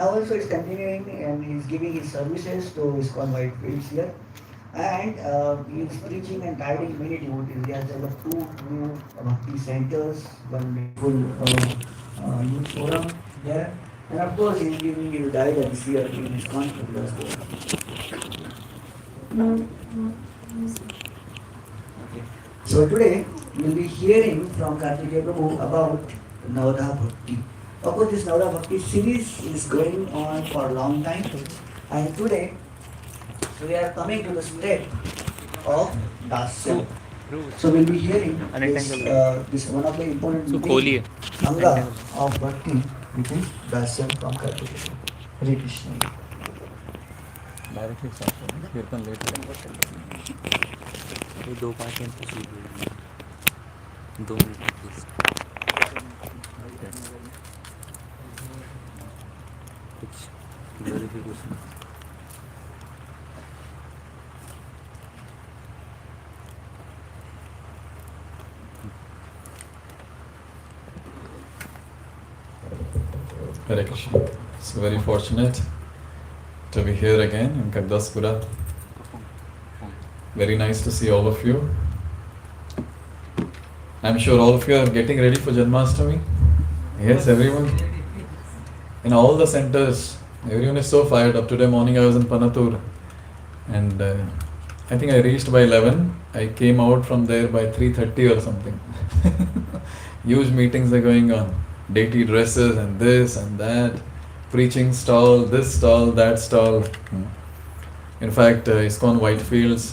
Now also is continuing and is giving his services to Iskcon Whitefields here. And he is preaching and guiding many devotees. He has developed two new bhakti centers, one beautiful youth forum there. And of course, he is giving his guidance here in Iskcon Bhakti. Okay. So today we will be hearing from Kartikeya Prabhu about Navadha Bhakti. Of course, this Navadha Bhakti series is going on for a long time, and today we are coming to the step of Dasyam. So we'll be hearing this one of the important big anga of Bhakti, which is Dasyam from Kartikeya. Hare Krishna. Directly start कीर्तन late ये दो part में दो minute please कुछ verification Hare Krishna. So very fortunate to be here again in Kaggadaspura. Very nice to see all of you. I'm sure all of you are getting ready for Janmashtami. Yes, everyone. In all the centers, everyone is so fired up. Today morning I was in Panatur and I think I reached by 11. I came out from there by 3:30 or something. Huge meetings are going on. Deity dresses and this and that. Preaching stall, this stall, that stall. In fact, Iskcon Whitefields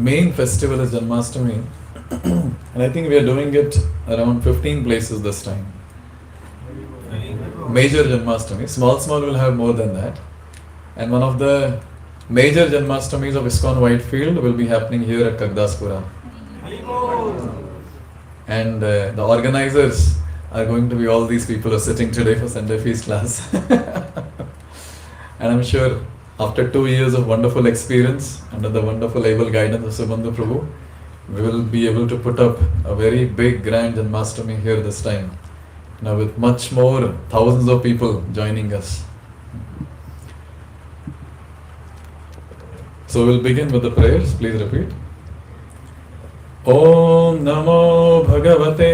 main festival is Janmashtami. And I think we are doing it around 15 places this time. Major Janmashtami. Small will have more than that. And one of the major Janmashtamis of Iskcon Whitefield will be happening here at Kaggadaspura. And the organizers are going to be all these people who are sitting today for Sunday Feast class. And I'm sure after 2 years of wonderful experience, under the wonderful able guidance of Subandhu Prabhu, we will be able to put up a very big grand Janmashtami here this time. Now with much more, thousands of people joining us. So we'll begin with the prayers. Please repeat. Om Namo Bhagavate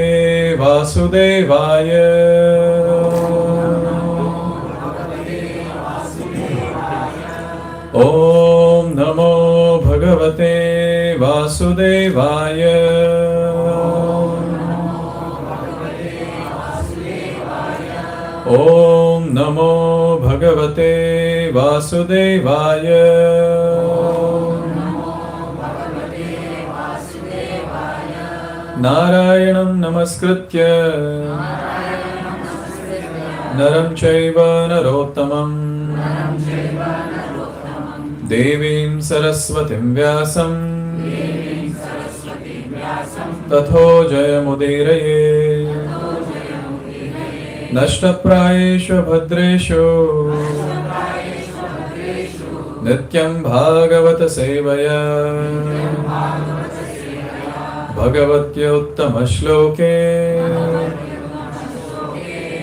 Vasudevaya. Om Namo Bhagavate Vasudevaya. Om Namo Bhagavate Vasudevaya. Narayanam Namaskritya Naram Chaiva Narottamam Devim Saraswatim Vyasam Tatho Jayamudiraye Nashtaprayeshu Bhadreshu Nityam Bhagavata Sevaya Bhagavatya Uttama Shloke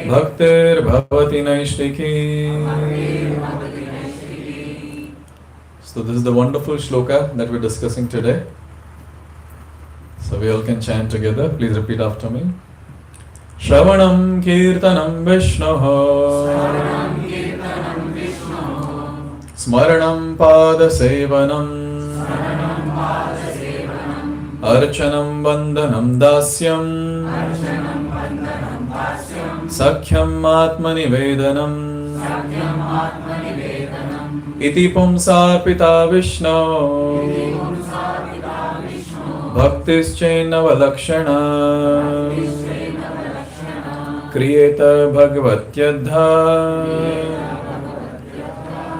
Bhaktir Bhavati Naishtiki. So this is the wonderful shloka that we're discussing today. So we all can chant together. Please repeat after me. Shravanam Kirtanam Vishnoho Smaranam Pada Sevanam Archanam Bandhanam Dasyam Sakhyam Atmanivedanam Iti Pumsarpita Vishnu Bhaktischainava Kriyeta Bhagavatyadha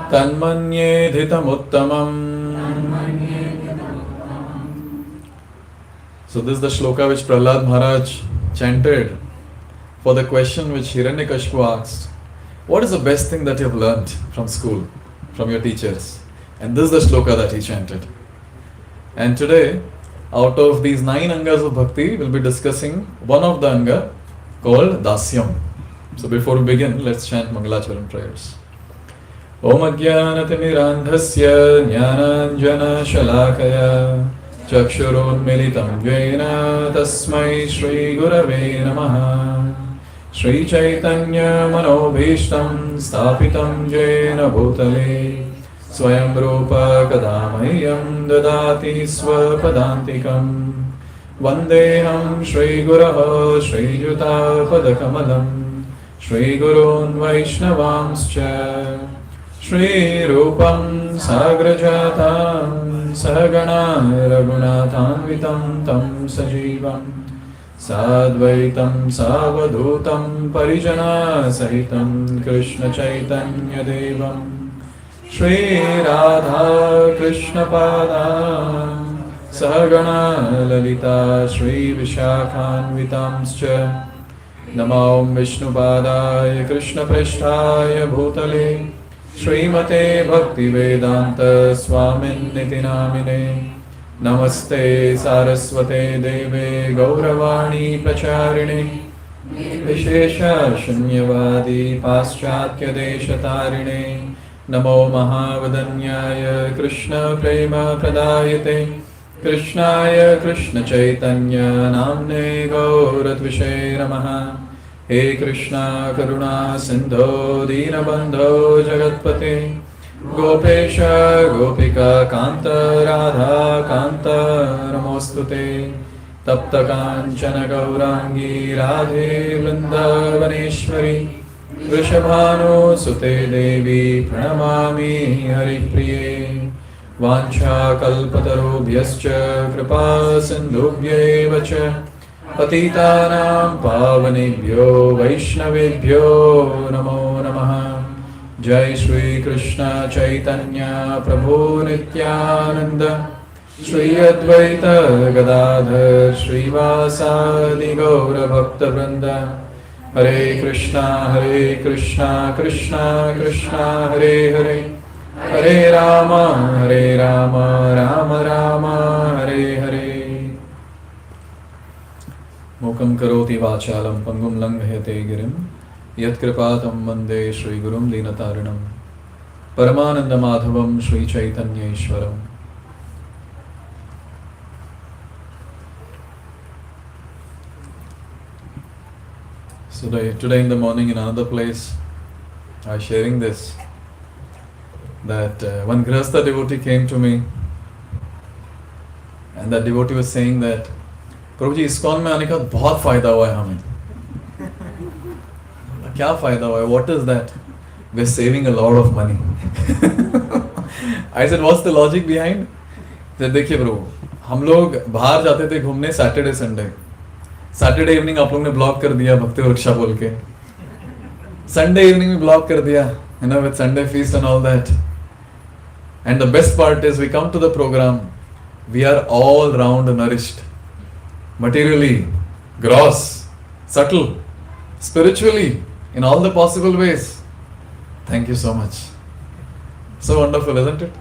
Tanmanye Dhitamuttamam. So this is the shloka which Prahlad Maharaj chanted for the question which Hiranyakashipu asked. What is the best thing that you have learnt from school, from your teachers? And this is the shloka that he chanted. And today, out of these 9 angas of bhakti, we'll be discussing one of the anga called Dasyam. So before we begin, let's chant Mangalacharan prayers. Om Ajnanatimirandhasya Jnananjana Shalakaya Chakshurunmilitam Jena Tasmai Shri Gurave Namaha Shri Chaitanya Manobhishtam Stapitam Jena Bhutale Swayam Rupa Kadamahyam Dadati Swapadantikam Vandeham Shri Guraha Shri Juta Padakamalam Shri Gurun Vaishnavamscha Shri Rupam Sagrajatam Sahagana Raghunathanvitam Tam Sajivam Sadvaitam Savadhutam Parijana Sahitam Krishna Chaitanya Devam Shri Radha Krishna Pada Sahagana Lalita Shri Vishakhanvitamscha Namo Vishnupadaya Krishna Prishtaya Bhutale Srimate Bhakti Vedanta Swamin Niti Namine Namaste Saraswate Deve Gauravani Pracharine Vishesha Shunyavadi Paschatya Deshatarine Namo Mahavadanyaya Krishna Prema Pradayate Krishnaya Krishna Chaitanya Namne Gauratvishe Namaha He Krishna Karuna Sindho Dinabandho Jagatpate Gopesha Gopika Kanta Radha Kanta Namostute Tapta Kanchana Gaurangi Radhe Vrindavaneshwari Vrishabhanu Sute Devi Pranamami Haripriye Vancha kalpatarubhyascha kripa sindhubhyeva cha patitanam pavanebhyo vaishnavebhyo namo namaha Jai Shri Krishna Chaitanya Prabhu Nityananda Shri Advaita Gadadhar Srivasadi Gaura Bhakta Vrinda Hare Krishna Krishna Krishna Hare Hare Hare Rama, Rama Rama, Hare Hare. Mukam karoti vachalam pangum langhayate girim Yat kripatam vande Shri Gurum Dinatarinam Paramananda Madhavam Shri Chaitanya Ishwaram. So today in the morning in another place I was sharing this that one Grihastha devotee came to me and that devotee was saying that prabhu ji ISKCON में आने का बहुत फायदा हुआ है हमें क्या फायदा हुआ है what is that we're saving a lot of money I said what's the logic behind that देखिए प्रभु हम लोग बाहर जाते थे घूमने सैटरडे इवनिंग आप लोगों ने ब्लॉक कर दिया भक्ति वृक्षा बोल के संडे इवनिंग में ब्लॉक कर दिया with Sunday feast and all that. And the best part is we come to the program, we are all round nourished. Materially, gross, subtle, spiritually, in all the possible ways. Thank you so much. So wonderful, isn't it?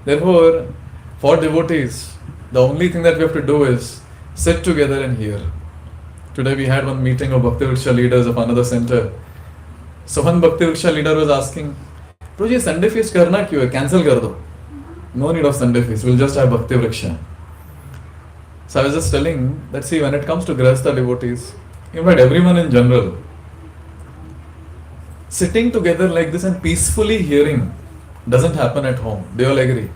Therefore, for devotees, the only thing that we have to do is sit together and hear. Today we had one meeting of Bhakti Vriksha leaders of another center. So one Bhakti Vriksha leader was asking, Prabhu ji, Sunday feast karna kyun hai? Cancel kar do. No need of Sunday feast. We'll just have Bhakti Vriksha. So I was just telling that see, when it comes to Grihastha devotees, in fact everyone in general, sitting together like this and peacefully hearing doesn't happen at home. Do you all agree?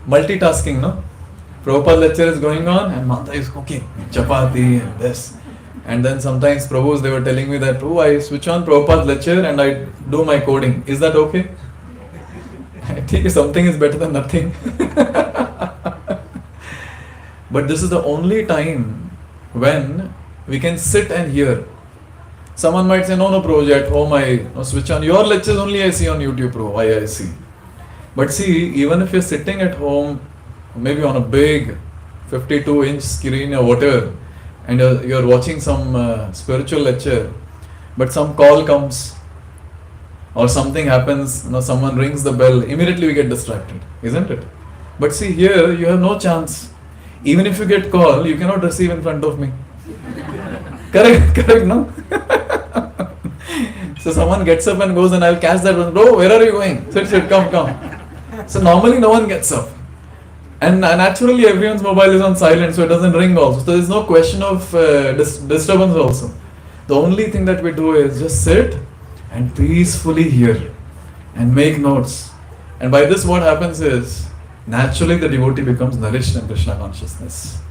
Multitasking, no? Prabhupada lecture is going on and Mata is cooking chapati and this. And then sometimes Prabhus, they were telling me that, oh, I switch on Prabhupada's lecture and I do my coding. Is that okay? I think something is better than nothing. But this is the only time when we can sit and hear. Someone might say, no, Prabhuji, at home I switch on. Your lectures only I see on YouTube, Prabhu. Why I see. But see, even if you're sitting at home, maybe on a big 52-inch screen or whatever, and you're watching some spiritual lecture, but some call comes or something happens, someone rings the bell, immediately we get distracted, isn't it? But see, here you have no chance. Even if you get call, you cannot receive in front of me. Correct, no? So someone gets up and goes, and I'll catch that one. Bro, where are you going? Sit, come. So normally no one gets up. And naturally everyone's mobile is on silent, so it doesn't ring also. So there's no question of disturbance also. The only thing that we do is just sit and peacefully hear and make notes. And by this what happens is, naturally the devotee becomes nourished in Krishna consciousness.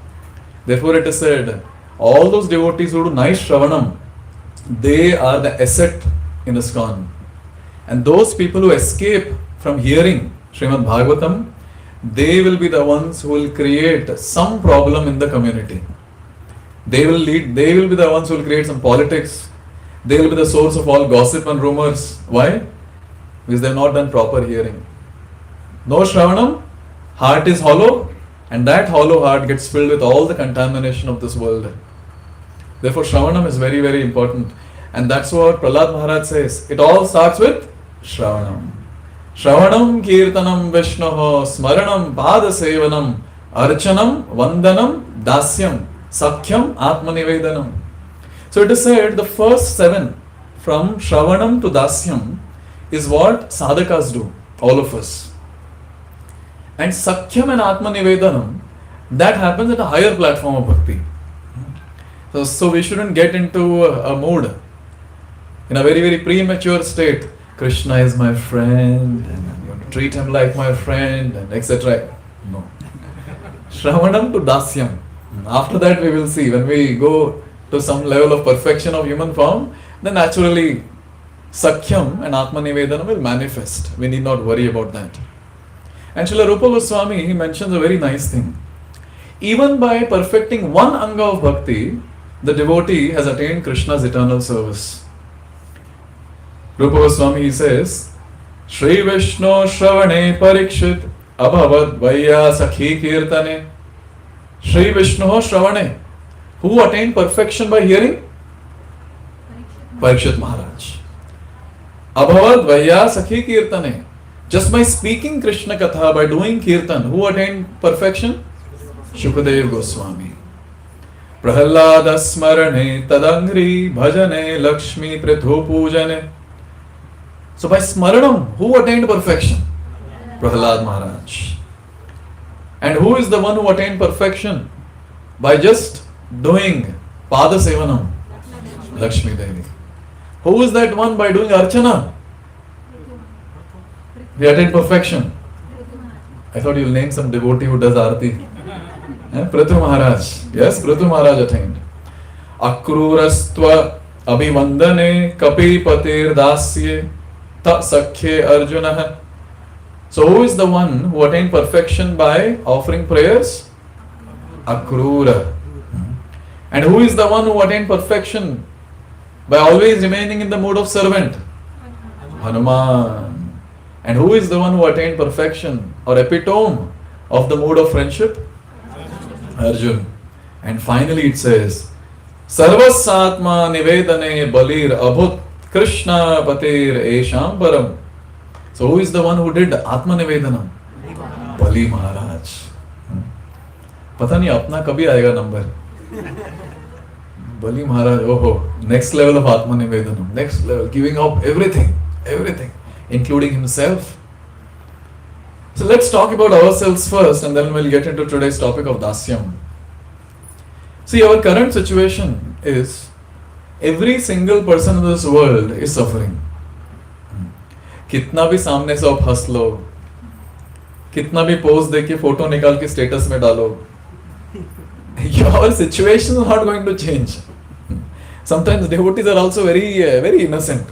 Therefore it is said, all those devotees who do nice Shravanam, they are the asset in Iskcon. And those people who escape from hearing Srimad Bhagavatam, they will be the ones who will create some problem in the community. They will be the ones who will create some politics. They will be the source of all gossip and rumors. Why? Because they have not done proper hearing. No Shravanam, heart is hollow, and that hollow heart gets filled with all the contamination of this world. Therefore Shravanam is very, very important. And that's what Prahlad Maharaj says. It all starts with Shravanam. Shravanam Kirtanam Vishnoho Smaranam Pada Sevanam Archanam Vandanam Dasyam Sakhyam Atmanivedanam. So it is said the first 7 from Shravanam to Dasyam is what sadhakas do, all of us. And Sakhyam and Atmanivedanam, that happens at a higher platform of bhakti. So we shouldn't get into a mood in a very, very premature state. Krishna is my friend, and I'm going to treat him like my friend, and etc. No. Shravanam to Dasyam. After that we will see. When we go to some level of perfection of human form, then naturally Sakhyam and Atmanivedanam will manifest. We need not worry about that. And Srila Rupa Goswami, he mentions a very nice thing. Even by perfecting one anga of bhakti, the devotee has attained Krishna's eternal service. Rupa Goswami, he says, Shri Vishnu Shravane Parikshit Abhavad Vaya Sakhi Kirtane. Shri Vishnu Shravane. Who attained perfection by hearing? Parikshit Maharaj. Abhavad Vaya Sakhi Kirtane. Just by speaking Krishna Katha, by doing Kirtan, who attained perfection? Shukadev Goswami. Prahlada Smarane Tadangri Bhajane Lakshmi Prithu Pujane. So by Smaranam, who attained perfection? Prahlad Maharaj. And who is the one who attained perfection? By just doing Pada Sevanam? Lakshmi Devi. Who is that one by doing Archana? He attained perfection. I thought you'll name some devotee who does Arati. Prithu Maharaj. Yes, Prithu Maharaj attained. Akrurastva Abhivandane Kapi Patir Dasye Ta Sakhye Arjuna. So who is the one who attained perfection by offering prayers? Akrura. And who is the one who attained perfection by always remaining in the mood of servant? Hanuman. And who is the one who attained perfection or epitome of the mood of friendship? Arjun. And finally it says, Sarvasatma Nivedane Balir Abhut Krishna Patir Esham Param. So who is the one who did Atma Nivedanam? Bali Maharaj. पता नहीं अपना कभी आएगा number. Bali Maharaj, oh, next level of Atma Nivedanam, next level, giving up everything, including himself. So let's talk about ourselves first, and then we'll get into today's topic of Dasyam. See, our current situation is every single person in this world is suffering. कितना भी सामने से आप हंस लो, कितना भी pose दे के photo निकाल के स्टेटस में डालो, your situation is not going to change. Sometimes devotees are also very innocent.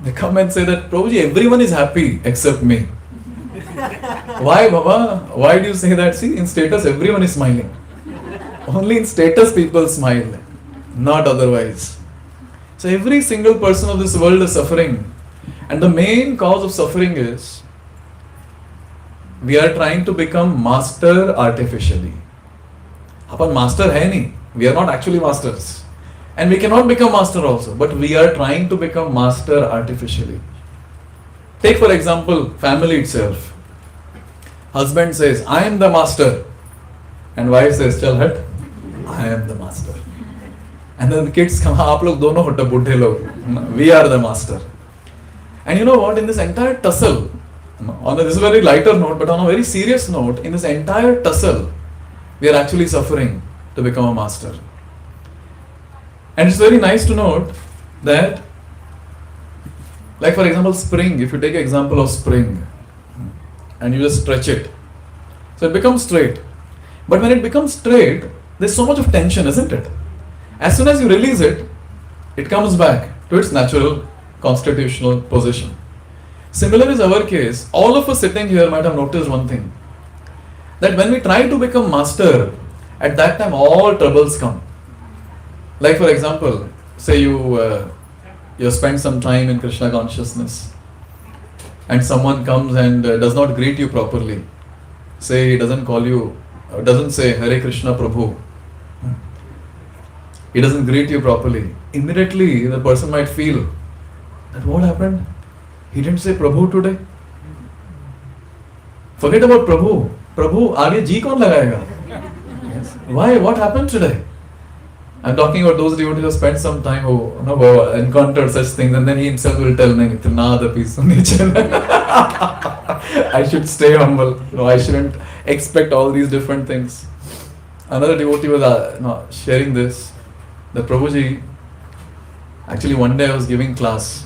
They come and say that, Prabhuji, everyone is happy except me. Why, Baba? Why do you say that? See, in status everyone is smiling. Only in status people smile, not otherwise. So every single person of this world is suffering. And the main cause of suffering is we are trying to become master artificially. Upon master है नहीं. We are not actually masters. And we cannot become master also. But we are trying to become master artificially. Take for example, family itself. Husband says, I am the master. And wife says, Chal hat, I am the master. And then the kids come, आप लोग दोनों होते बुढ़े लोग, we are the master. And you know what, in this entire tussle, on a, this is a very lighter note, but on a very serious note, in this entire tussle, we are actually suffering to become a master. And it's very nice to note that, like for example, spring, if you take an example of spring, and you just stretch it, so it becomes straight. But when it becomes straight, there's so much of tension, isn't it? As soon as you release it, it comes back to its natural constitutional position. Similar is our case. All of us sitting here might have noticed one thing, that when we try to become master, at that time all troubles come. Like for example, say you spend some time in Krishna consciousness, and someone comes and does not greet you properly. Say he doesn't call you, doesn't say Hare Krishna Prabhu. He doesn't greet you properly. Immediately the person might feel that what happened? He didn't say Prabhu today. Forget about Prabhu. Prabhu, आगे जी कौन लगाएगा? Yes. Why? What happened today? I'm talking about those devotees who spent some time who encountered such things, and then he himself will tell me, the peace of nature. I should stay humble. No, I shouldn't expect all these different things. Another devotee was sharing this, that Prabhuji, actually one day I was giving class,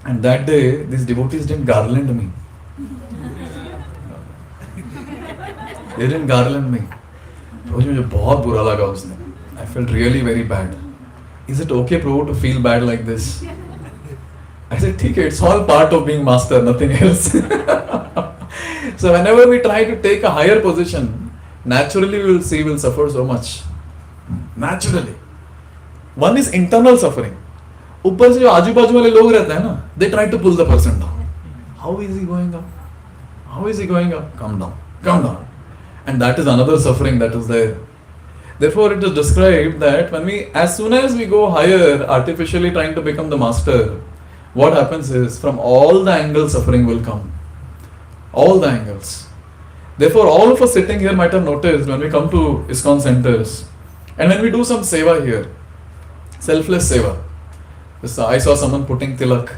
and that day these devotees didn't garland me. They didn't garland me. Prabhuji, मुझे बहुत बुरा लगा उसने. I felt really very bad. Is it okay, Prabhu, to feel bad like this? I said, okay, it's all part of being master, nothing else. So whenever we try to take a higher position, naturally we will see we'll suffer so much. Naturally. One is internal suffering. ऊपर से जो आजू बाजू वाले लोग रहते हैं ना, they try to pull the person down. How is he going up? How is he going up? Come down, come down. And that is another suffering that is there. Therefore, it is described that when as soon as we go higher, artificially trying to become the master, what happens is, from all the angles suffering will come. All the angles. Therefore, all of us sitting here might have noticed when we come to Iskcon centers, and when we do some seva here, selfless seva. I saw someone putting tilak.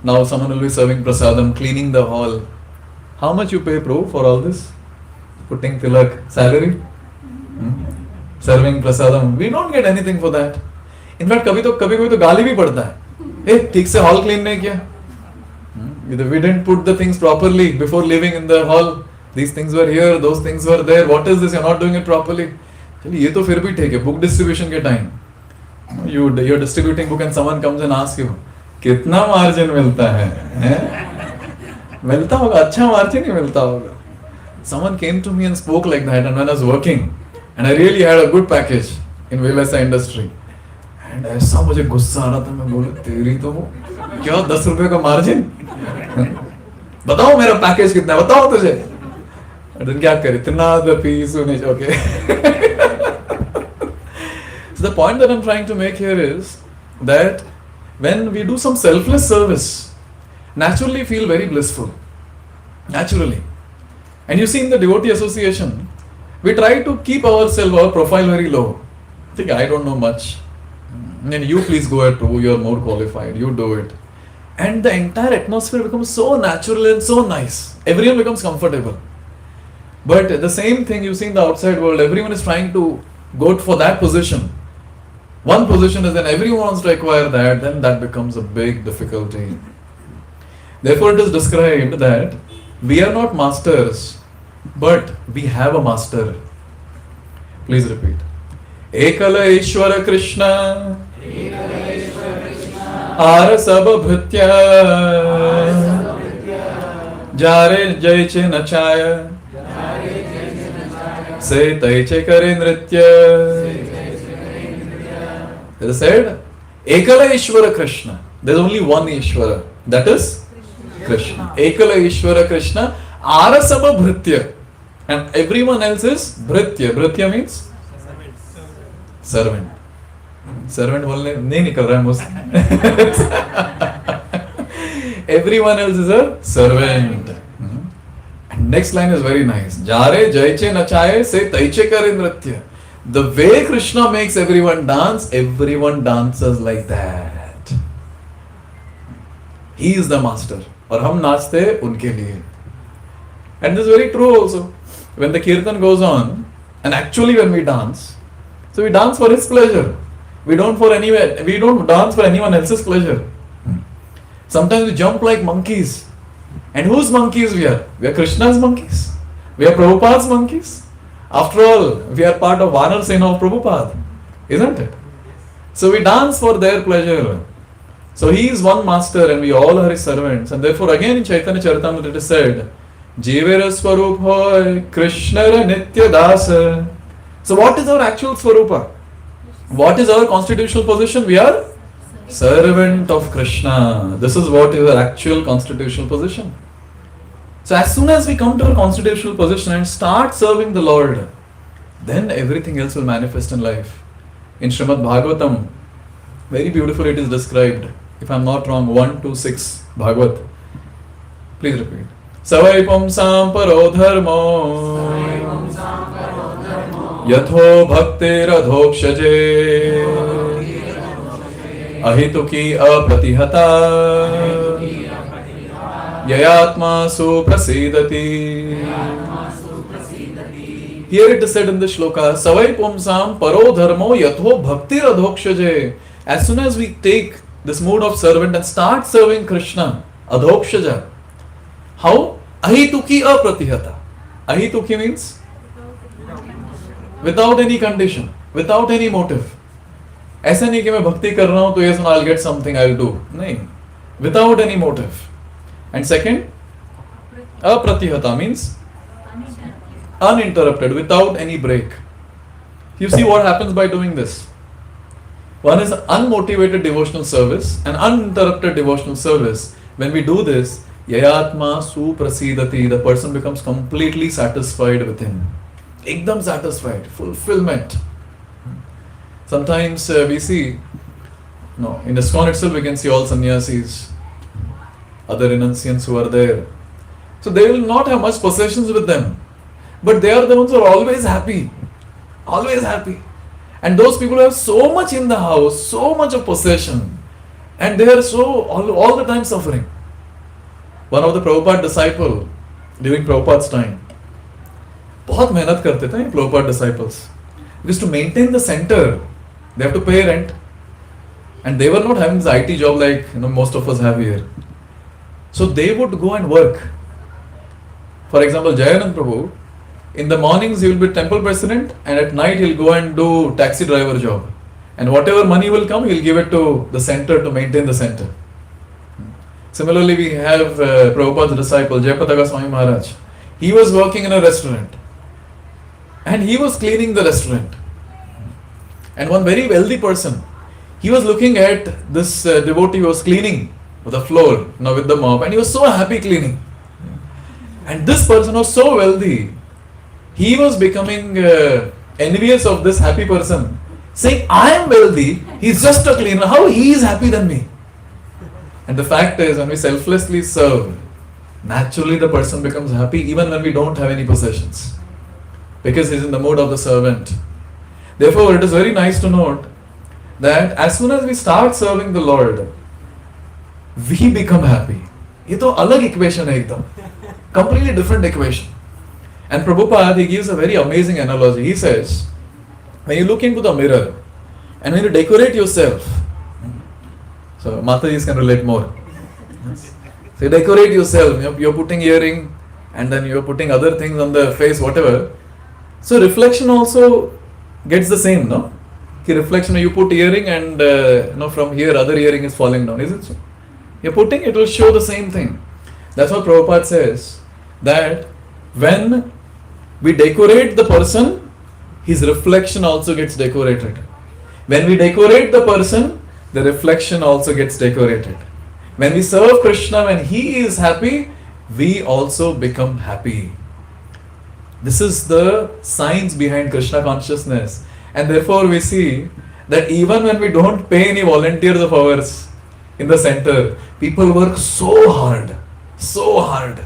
Now someone will be serving prasadam, cleaning the hall. How much you pay, Prabhu, for all this? Putting tilak, salary? Serving prasadam. We don't get anything for that. In fact, कभी तो गाली भी पड़ता है. ठीक से hall clean नहीं किया. We didn't put the things properly before living in the hall. These things were here, those things were there. What is this? You're not doing it properly. चलिए ये तो फिर भी ठीक है. Book distribution के time, you're distributing book and someone comes and asks you, कितना margin मिलता है? मिलता होगा, अच्छा margin ही मिलता होगा. Someone came to me and spoke like that, and when I was working, and I really had a good package in Vilasa industry, and ऐसा मुझे गुस्सा आ रहा था. मैं बोला तेरी तो वो क्या 10 रुपए का मार्जिन? बताओ मेरा पैकेज कितना है, बताओ तुझे. then क्या करे, इतना the piece होने okay. So the point that I'm trying to make here is that when we do some selfless service, naturally feel very blissful. Naturally. And you see in the devotee association, we try to keep ourselves, our profile very low. I think I don't know much. And you please go ahead, Prabhu, you are more qualified, you do it. And the entire atmosphere becomes so natural and so nice. Everyone becomes comfortable. But the same thing you see in the outside world, everyone is trying to go for that position. One position is then everyone wants to acquire that, then that becomes a big difficulty. Therefore it is described that we are not masters, but we have a master. Please repeat. Ekala Ishwara Krishna Ara Sabha Bhritya Jare Jaiche Nachaya Se Taiche Kare Nritya. It is said, Ekala Ishwara Krishna. There is only one Ishwara. That is Krishna. Ekala Ishwara Krishna Ara Sabha Bhritya. And everyone else is Bhritya. Bhritya means servant. Servant बोलने नहीं निकल रहा है मुझसे. Everyone else is a servant. And next line is very nice. Jare jaiche nachaye se taiche kare nritya. The way Krishna makes everyone dance, everyone dances like that. He is the master. और हम नाचते हैं उनके लिए. And this is very true also. When the kirtan goes on, and actually when we dance, so we dance for his pleasure. We don't dance for anyone else's pleasure. Sometimes we jump like monkeys. And whose monkeys we are? We are Krishna's monkeys. We are Prabhupada's monkeys. After all, we are part of Vanar Sena of Prabhupada. Isn't it? So we dance for their pleasure. So he is one master and we all are his servants. And therefore again in Chaitanya Charitamrita it is said, Jivera Swarup hoy, Krishnara Nitya Dasa. So what is our actual Swarupa? What is our constitutional position? We are servant of Krishna. This is what is our actual constitutional position. So as soon as we come to our constitutional position and start serving the Lord, then everything else will manifest in life. In Srimad Bhagavatam, very beautifully it is described. If I am not wrong, 1-6 Bhagavat. Please repeat. Savai pumsam paro dharmo yatho bhaktir adhokshaje ahituki apratihata yayatma suprasidati. Here it is said in the shloka, Savai pumsam paro dharmo yatho bhaktir adhokshaje. As soon as we take this mood of servant and start serving Krishna, adhokshaja. How? Ahituki apratihata. Ahituki means without any condition, without any motive. ऐसा नहीं कि मैं भक्ति कर रहा हूं तो yes, I'll get something, I'll do. नहीं. Without any motive. And second, apratihata means uninterrupted, without any break. You see what happens by doing this. One is unmotivated devotional service and uninterrupted devotional service. When we do this, Yayatma suprasidati, the person becomes completely satisfied within. Ekdam satisfied, fulfillment. Sometimes we see, in Iskcon itself we can see all sannyasis, other renunciants who are there. So they will not have much possessions with them, but they are the ones who are always happy. Always happy. And those people have so much in the house, so much of possession, and they are so all the time suffering. One of the Prabhupada disciple during Prabhupada's time, बहुत मेहनत करते थे Prabhupada disciples. Because to maintain the center, they have to pay rent, and they were not having this IT job like most of us have here. So they would go and work. For example, Jayanand Prabhu, in the mornings he will be temple president, and at night he will go and do taxi driver job. And whatever money will come, he will give it to the center to maintain the center. Similarly, we have Prabhupada's disciple, Jayapataga Swami Maharaj. He was working in a restaurant, and he was cleaning the restaurant. And one very wealthy person, he was looking at this devotee who was cleaning the floor with the mop, and he was so happy cleaning. And this person was so wealthy, he was becoming envious of this happy person, saying, I am wealthy, he's just a cleaner, how he is happy than me? And the fact is, when we selflessly serve, naturally the person becomes happy even when we don't have any possessions, because he's in the mood of the servant. Therefore, it is very nice to note that as soon as we start serving the Lord, we become happy. ये तो अलग equation है एकदम, completely different equation. And Prabhupada, he gives a very amazing analogy. He says, when you look into the mirror and when you decorate yourself, so Matajis can relate more. So you decorate yourself, you're putting earring and then you're putting other things on the face, whatever. So reflection also gets the same, no? The reflection, you put earring and from here other earring is falling down, is it so? You're putting, it will show the same thing. That's what Prabhupada says, that when we decorate the person, his reflection also gets decorated. When we decorate the person, the reflection also gets decorated. When we serve Krishna, when he is happy, we also become happy. This is the science behind Krishna consciousness. And therefore we see that even when we don't pay any volunteers of ours in the center, people work so hard. So hard.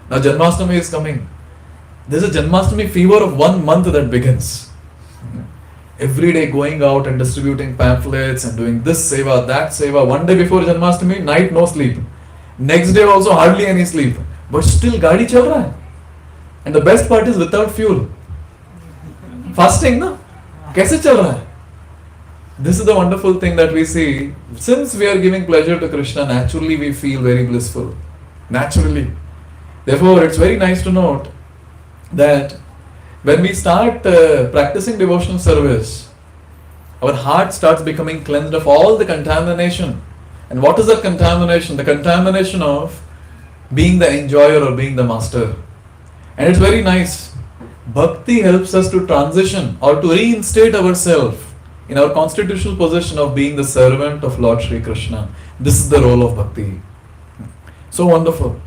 Now Janmashtami is coming. There's a Janmashtami fever of 1 month that begins. Every day going out and distributing pamphlets and doing this seva, that seva. One day before Janmashtami, night no sleep. Next day also hardly any sleep. But still गाड़ी चल रहा है. And the best part is without fuel. Fasting, na? कैसे चल रहा है? This is the wonderful thing that we see. Since we are giving pleasure to Krishna, naturally we feel very blissful. Naturally. Therefore, it's very nice to note that when we start practicing devotional service, our heart starts becoming cleansed of all the contamination. And what is that contamination? The contamination of being the enjoyer or being the master. And it's very nice. Bhakti helps us to transition or to reinstate ourselves in our constitutional position of being the servant of Lord Sri Krishna. This is the role of Bhakti. So wonderful.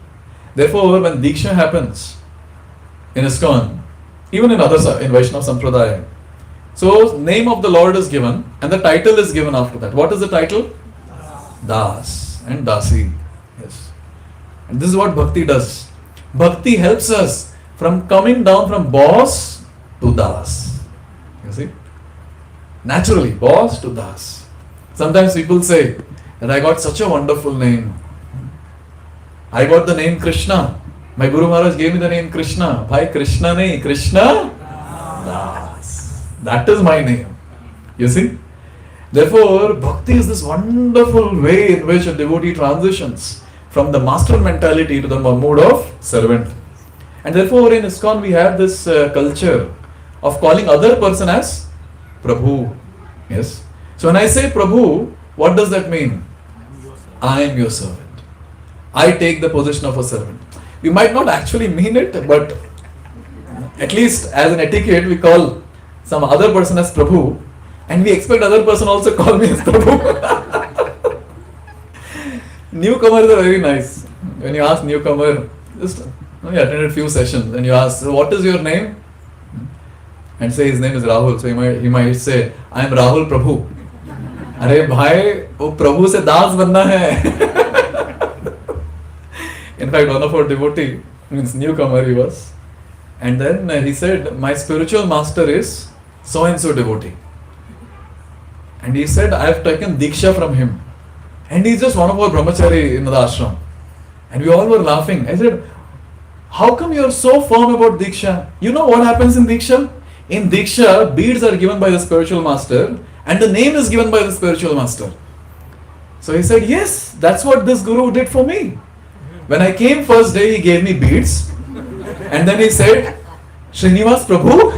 Therefore, when Diksha happens in Iskcon, even in in Vaishnava Sampradaya, so name of the Lord is given and the title is given after that. What is the title? Das and Dasi. Yes. And this is what Bhakti does. Bhakti helps us from coming down from boss to Das. You see? Naturally, boss to Das. Sometimes people say that I got such a wonderful name. I got the name Krishna. My Guru Maharaj gave me the name Krishna. Bhai Krishna nahi, Krishna Das. That is my name. You see? Therefore, Bhakti is this wonderful way in which a devotee transitions from the master mentality to the mood of servant. And therefore, in Iskcon we have this culture of calling other person as Prabhu. Yes. So when I say Prabhu, what does that mean? I am your servant. I take the position of a servant. We might not actually mean it, but at least as an etiquette, we call some other person as Prabhu, and we expect other person also call me as Prabhu. Newcomers are very nice. When you ask newcomer, just we attended few sessions, and you ask, so what is your name? And say his name is Rahul. So he might say, I am Rahul Prabhu. अरे भाई वो प्रभु से दास बनना है. In fact, one of our devotee, means newcomer he was, and then he said, my spiritual master is so and so devotee. And he said, I have taken Diksha from him. And he's just one of our brahmachari in the ashram. And we all were laughing. I said, how come you are so firm about Diksha? You know what happens in Diksha? In Diksha, beads are given by the spiritual master and the name is given by the spiritual master. So he said, yes, that's what this guru did for me. When I came first day, he gave me beads. And then he said, Srinivas Prabhu.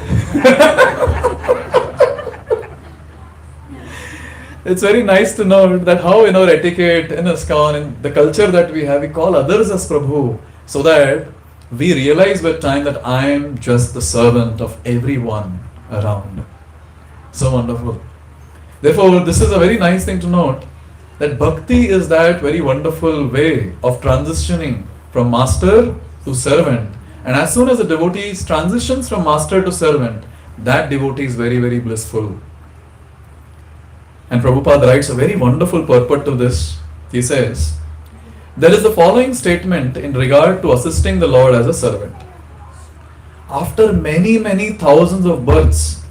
It's very nice to know that how in our etiquette, in Iskcon, in the culture that we have, we call others as Prabhu, so that we realize with time that I am just the servant of everyone around. So wonderful. Therefore, this is a very nice thing to note, that bhakti is that very wonderful way of transitioning from master to servant. And as soon as the devotee transitions from master to servant, that devotee is very, very blissful. And Prabhupada writes a very wonderful purport to this. He says, there is the following statement in regard to assisting the Lord as a servant. After many, many thousands of births,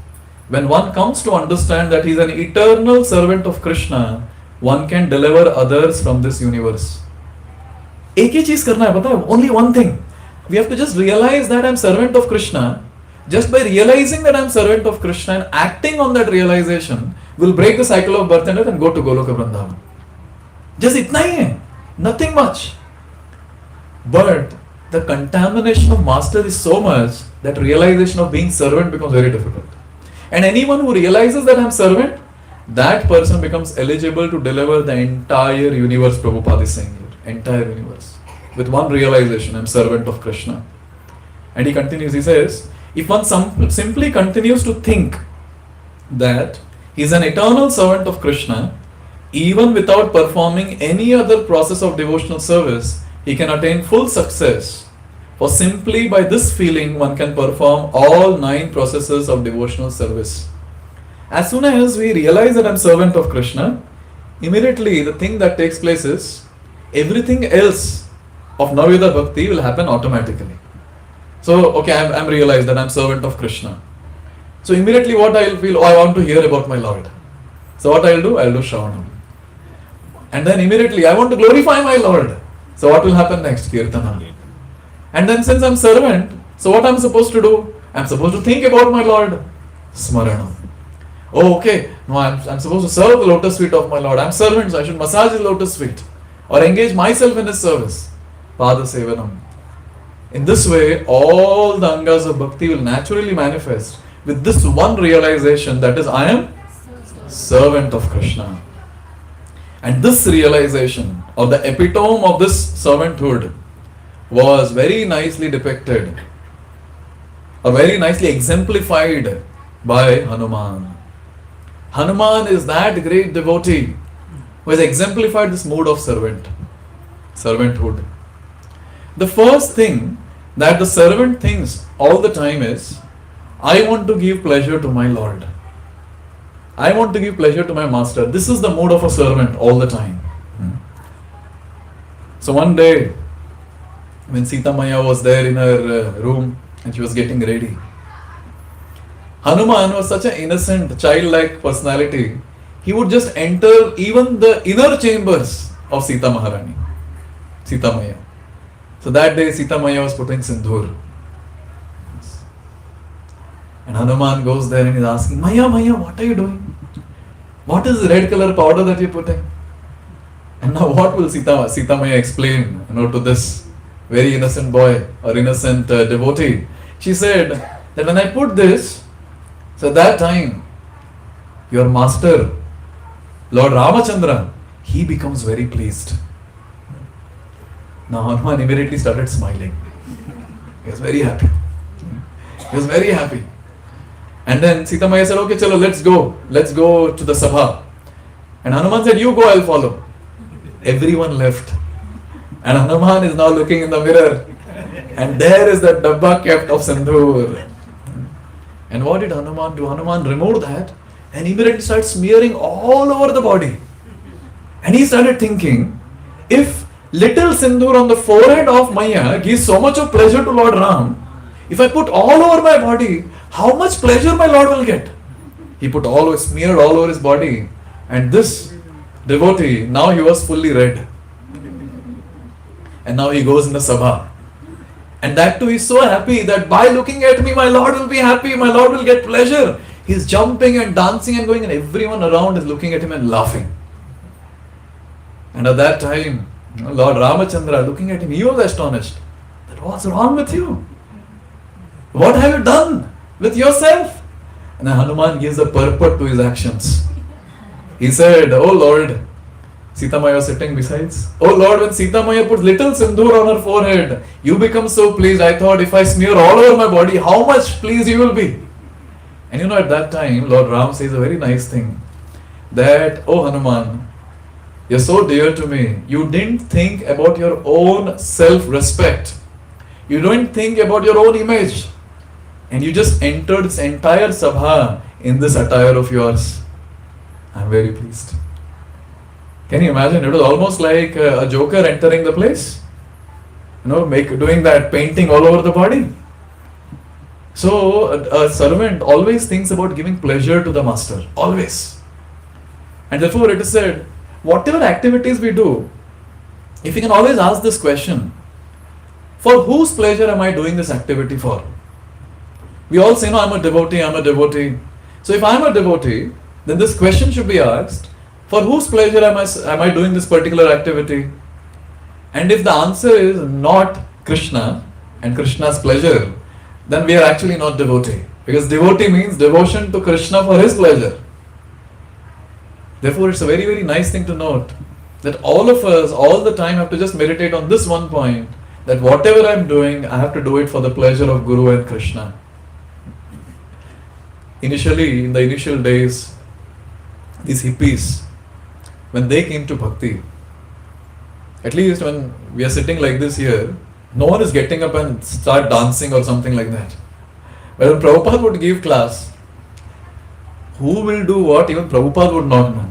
when one comes to understand that he is an eternal servant of Krishna, one can deliver others from this universe. एक ही चीज करना है, पता है? Only one thing. We have to just realize that I am servant of Krishna. Just by realizing that I am servant of Krishna and acting on that realization, will break the cycle of birth and death and go to Goloka Vrindavan. Just itna hi hai. Nothing much. But the contamination of master is so much that realization of being servant becomes very difficult. And anyone who realizes that I am servant, that person becomes eligible to deliver the entire universe, Prabhupada is saying here. Entire universe. With one realization, I am servant of Krishna. And he continues, he says, if one simply continues to think that he is an eternal servant of Krishna, even without performing any other process of devotional service, he can attain full success. For simply by this feeling, one can perform all 9 processes of devotional service. As soon as we realize that I am servant of Krishna, immediately the thing that takes place is, everything else of Navadha Bhakti will happen automatically. So, okay, I'm realized that I'm servant of Krishna. So immediately what I'll feel, oh, I want to hear about my Lord. So what I'll do? I'll do Shravanam. And then immediately I want to glorify my Lord. So what will happen next? Kirtana. And then since I'm servant, so what I'm supposed to do? I'm supposed to think about my Lord. Smarana. Oh, okay. No, I'm supposed to serve the lotus feet of my Lord. I'm servant, so I should massage his lotus feet. Or engage myself in his service. Pada Sevanam. In this way, all the angas of bhakti will naturally manifest with this one realization, that is, I am servant of Krishna. And this realization, or the epitome of this servanthood, was very nicely depicted, or very nicely exemplified by Hanuman. Hanuman is that great devotee who has exemplified this mood of servanthood. The first thing that the servant thinks all the time is, I want to give pleasure to my Lord. I want to give pleasure to my master. This is the mood of a servant all the time. So one day, when Sita Maya was there in her room and she was getting ready, Hanuman was such an innocent, childlike personality. He would just enter even the inner chambers of Sita Maharani, Sita Maya. So that day Sita Maya was putting sindoor. And Hanuman goes there and is asking, Maya, what are you doing? What is the red color powder that you're putting? And now what will Sita Maya explain, to this very innocent boy or innocent devotee? She said that when I put this, so at that time, your master, Lord Ramachandra, he becomes very pleased. Now Hanuman immediately started smiling. He was very happy. He was very happy. And then Sita Maya said, okay, chalo, let's go to the sabha. And Hanuman said, you go, I'll follow. Everyone left. And Hanuman is now looking in the mirror. And there is the dabba kept of sindoor. And what did Hanuman do? Hanuman removed that and immediately started smearing all over the body. And he started thinking, if little sindoor on the forehead of Maya gives so much of pleasure to Lord Ram, if I put all over my body, how much pleasure my Lord will get? He smeared all over his body. And this devotee, now he was fully red. And now he goes in the sabha. And that too, he's so happy that by looking at me, my Lord will be happy, my Lord will get pleasure. He's jumping and dancing and going, and everyone around is looking at him and laughing. And at that time, Lord Ramachandra, looking at him, he was astonished. That, what's wrong with you? What have you done with yourself? And then Hanuman gives a purport to his actions. He said, oh Lord, Sita Maya was sitting besides. Oh Lord, when Sita Maya put little sindoor on her forehead, you become so pleased. I thought if I smear all over my body, how much pleased you will be. And at that time, Lord Ram says a very nice thing. That, oh Hanuman, you're so dear to me. You didn't think about your own self-respect. You don't think about your own image. And you just entered this entire sabha in this attire of yours. I'm very pleased. Can you imagine? It was almost like a joker entering the place. Doing that painting all over the body. So a servant always thinks about giving pleasure to the master. Always. And therefore it is said, whatever activities we do, if we can always ask this question, for whose pleasure am I doing this activity for? We all say, no, I'm a devotee. So if I'm a devotee, then this question should be asked, for whose pleasure am I doing this particular activity? And if the answer is not Krishna and Krishna's pleasure, then we are actually not devotee. Because devotee means devotion to Krishna for his pleasure. Therefore, it's a very, very nice thing to note that all of us all the time have to just meditate on this one point, that whatever I'm doing, I have to do it for the pleasure of Guru and Krishna. Initially, in the initial days, these hippies, when they came to bhakti, at least when we are sitting like this here, no one is getting up and start dancing or something like that. But when Prabhupada would give class, who will do what, even Prabhupada would not know.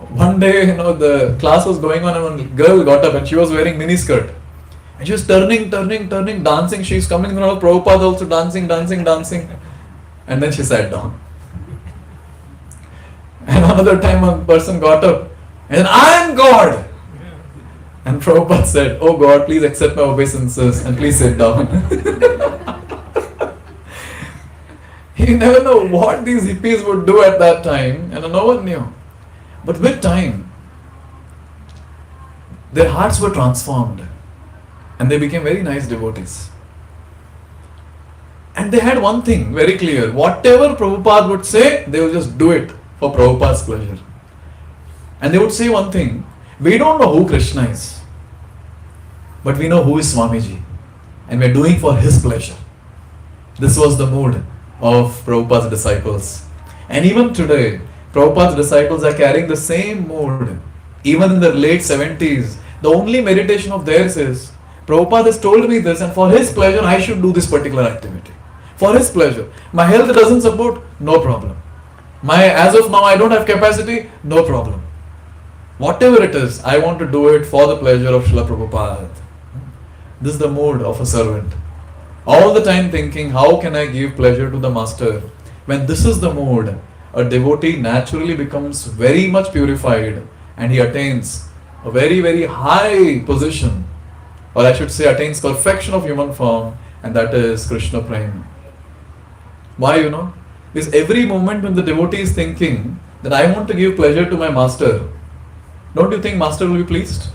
One day, the class was going on and one girl got up and she was wearing miniskirt. And she was turning, dancing. She's coming in front of Prabhupada also dancing. And then she sat down. And another time one person got up and said, I am God. And Prabhupada said, oh God, please accept my obeisances and please sit down. You never know what these hippies would do at that time, and no one knew. But with time, their hearts were transformed and they became very nice devotees. And they had one thing very clear: whatever Prabhupada would say, they would just do it for Prabhupada's pleasure. And they would say one thing: we don't know who Krishna is, but we know who is Swamiji, and we're doing for his pleasure. This was the mood of Prabhupada's disciples. And even today, Prabhupada's disciples are carrying the same mood. Even in their late 70s, the only meditation of theirs is, Prabhupada has told me this, and for his pleasure I should do this particular activity. For his pleasure. My health doesn't support, no problem. As of now I don't have capacity, no problem. Whatever it is, I want to do it for the pleasure of Srila Prabhupada. This is the mood of a servant. All the time thinking, how can I give pleasure to the master? When this is the mood, a devotee naturally becomes very much purified and he attains a very, very high position, or I should say attains perfection of human form, and that is Krishna Prema. Why, Because every moment when the devotee is thinking that I want to give pleasure to my master, don't you think master will be pleased?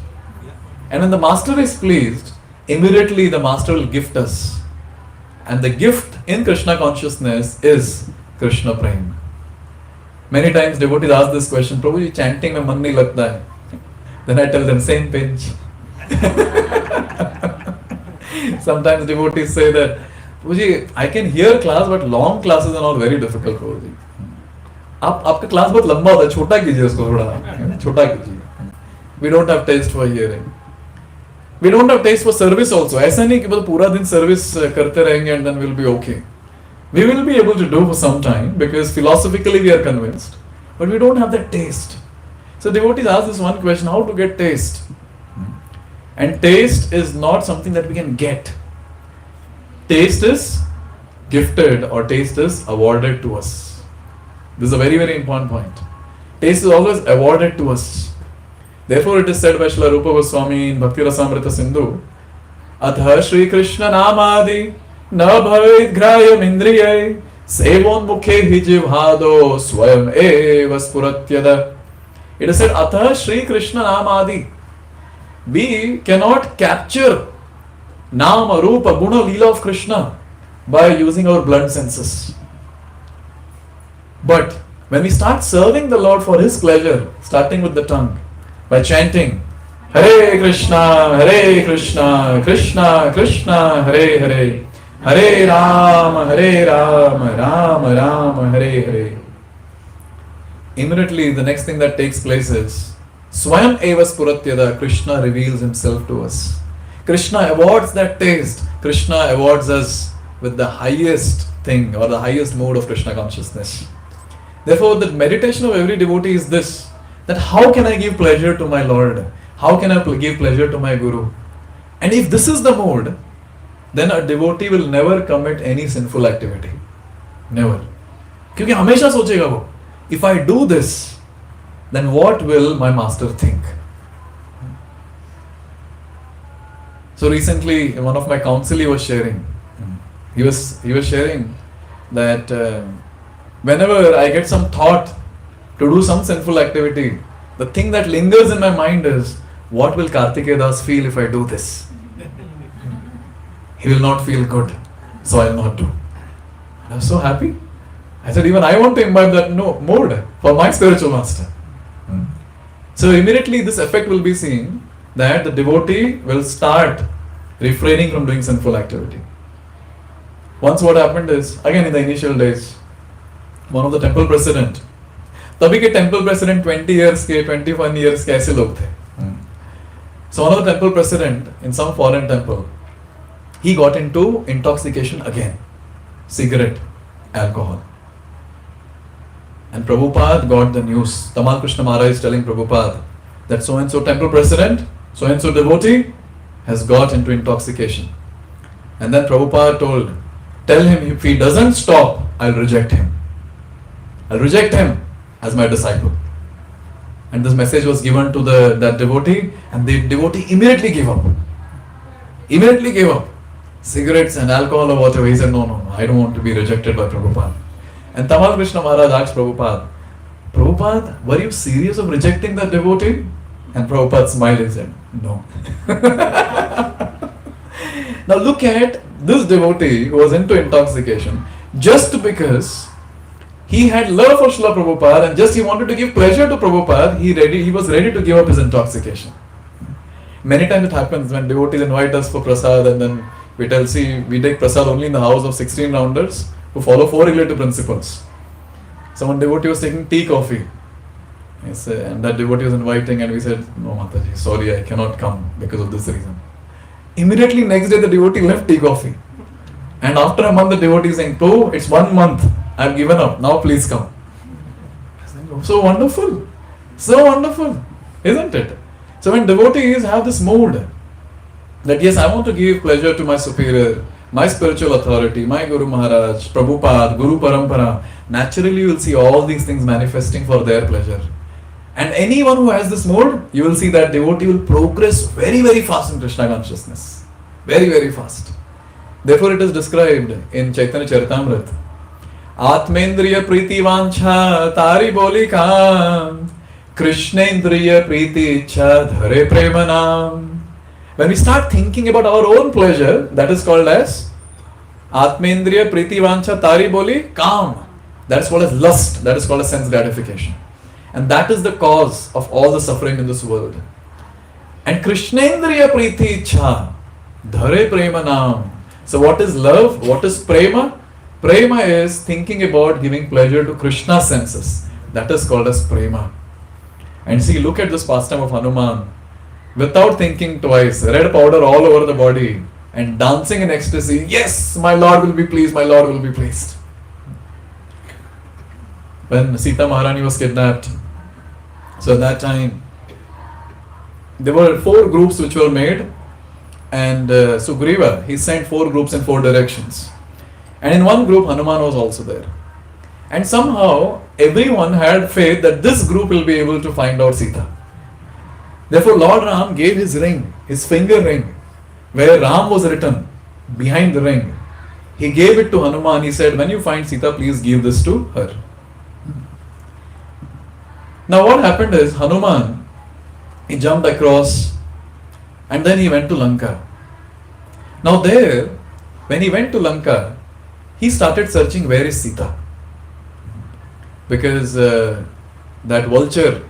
And when the master is pleased, immediately the master will gift us. And the gift in Krishna consciousness is Krishna Prema. Many times devotees ask this question, Prabhuji, chanting mein man nahi lagta hai. Then I tell them, same pinch. Sometimes devotees say that, Prabhuji, I can hear class, but long classes are not very difficult, Prabhuji. आपका class बहुत लंबा होता है, छोटा कीजिए उसको थोड़ा, छोटा कीजिए. We don't have taste for hearing. We don't have taste for service also. ऐसा नहीं कि बस पूरा दिन service करते रहेंगे and then we'll be okay. We will be able to do for some time because philosophically we are convinced, but we don't have that taste. So devotees ask this one question: how to get taste? And taste is not something that we can get. Taste is gifted, or taste is awarded to us. This is a very, very important point. Taste is always awarded to us. Therefore, it is said by Srila Rupa Goswami in Bhakti Rasamrita Sindhu, Atha Shri Krishna Namadi Na Bhavet Grayam Indriyai Sevon Mukhe Hi Jivhado Swayam Eva Spuratyada. It is said, Atha Shri Krishna Namadi. We cannot capture Nama, Rupa, Guna, Leela of Krishna by using our blunt senses. But when we start serving the Lord for His pleasure, starting with the tongue, by chanting Hare Krishna, Krishna Krishna, Hare Hare, Hare Rama, Rama Rama, Hare Hare. Immediately the next thing that takes place is Swayam Eva Spuratyada, Krishna reveals himself to us. Krishna awards that taste. Krishna awards us with the highest thing or the highest mode of Krishna consciousness. Therefore, the meditation of every devotee is this, that how can I give pleasure to my Lord? How can I give pleasure to my Guru? And if this is the mode, then a devotee will never commit any sinful activity. Never. क्योंकि हमेशा सोचेगा वो, if I do this, then what will my master think? So recently, one of my counsel was sharing. He was sharing that whenever I get some thought to do some sinful activity, the thing that lingers in my mind is, what will Kartikeya feel if I do this? He will not feel good, so I will not do. I was so happy. I said, even I want to imbibe that mode for my spiritual master. So immediately this effect will be seen, that the devotee will start refraining from doing sinful activity. Once what happened is, again in the initial days, one of the temple president, तभी के temple president 20 years के 21 years के ऐसे लोग थे. So one of the temple president in some foreign temple, he got into intoxication again, cigarette, alcohol. And Prabhupada got the news. Tamal Krishna Maharaj is telling Prabhupada that so and so temple president, so and so devotee has got into intoxication. And then Prabhupada told, tell him if he doesn't stop, I'll reject him. I'll reject him as my disciple. And this message was given to that devotee, and the devotee immediately gave up. Immediately gave up. Cigarettes and alcohol or whatever. He said, no, I don't want to be rejected by Prabhupada. And Tamal Krishna Maharaj asked Prabhupada, Prabhupada, were you serious of rejecting that devotee? And Prabhupada smiled and said, no. Now look at this devotee who was into intoxication just because he had love for Srila Prabhupada and just he wanted to give pleasure to Prabhupada, he was ready to give up his intoxication. Many times it happens when devotees invite us for prasad and then we tell, see, we take prasad only in the house of 16 rounders who follow 4 relative principles. Someone devotee was taking tea coffee. Yes, and that devotee was inviting and we said, no Mataji, sorry, I cannot come because of this reason. Immediately next day the devotee left tea coffee. And after a month the devotee is saying, oh, it's 1 month, I've given up, now please come. So wonderful, isn't it? So when devotees have this mood that yes, I want to give pleasure to my superior, my spiritual authority, my Guru Maharaj, Prabhupada, Guru Parampara, naturally you will see all these things manifesting for their pleasure. And anyone who has this mood, you will see that devotee will progress very, very fast in Krishna consciousness. Very, very fast. Therefore it is described in Chaitanya Charitamrita. Atmendriya Priti Vancha Tari Boli Kam Krishnendriya Priti Ichha Dhare Premanam. When we start thinking about our own pleasure, that is called as Atmendriya Priti Vancha Tari Boli Kam. That is called as lust. That is called as sense gratification. And that is the cause of all the suffering in this world. And Krishnendriya Priti Ichha Dhare Premanam. So what is love? What is prema? Prema is thinking about giving pleasure to Krishna's senses. That is called as prema. And see, look at this pastime of Hanuman. Without thinking twice, red powder all over the body and dancing in ecstasy. Yes, my Lord will be pleased, my Lord will be pleased. When Sita Maharani was kidnapped, so at that time, there were 4 groups which were made, and Sugriva, he sent 4 groups in 4 directions. And in one group, Hanuman was also there. And somehow, everyone had faith that this group will be able to find out Sita. Therefore, Lord Ram gave his ring, his finger ring, where Ram was written behind the ring. He gave it to Hanuman. He said, when you find Sita, please give this to her. Now what happened is, Hanuman, he jumped across and then he went to Lanka. Now there, when he went to Lanka, he started searching where is Sita. Because that vulture,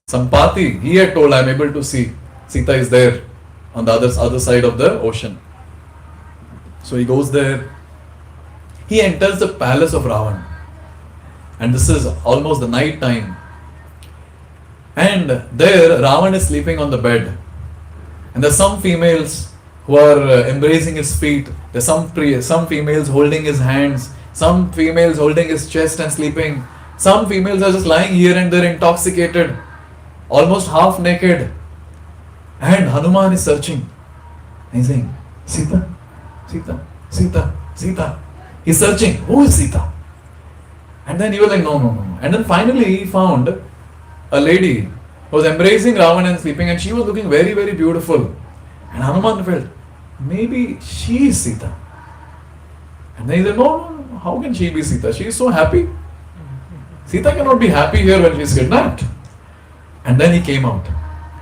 Sampati, he had told, I am able to see Sita is there on the other side of the ocean. So he goes there. He enters the palace of Ravan. And this is almost the night time. And there Ravan is sleeping on the bed. And there are some females who are embracing his feet. There are some females holding his hands. Some females holding his chest and sleeping. Some females are just lying here and there intoxicated, almost half naked. And Hanuman is searching. He's saying, Sita, Sita, Sita, Sita. He's searching. Who is Sita? And then he was like, no. And then finally he found a lady who was embracing Ravan and sleeping, and she was looking very, very beautiful. And Hanuman felt, maybe she is Sita. And then he said, no, how can she be Sita? She is so happy. Sita cannot be happy here when she is kidnapped. And then he came out.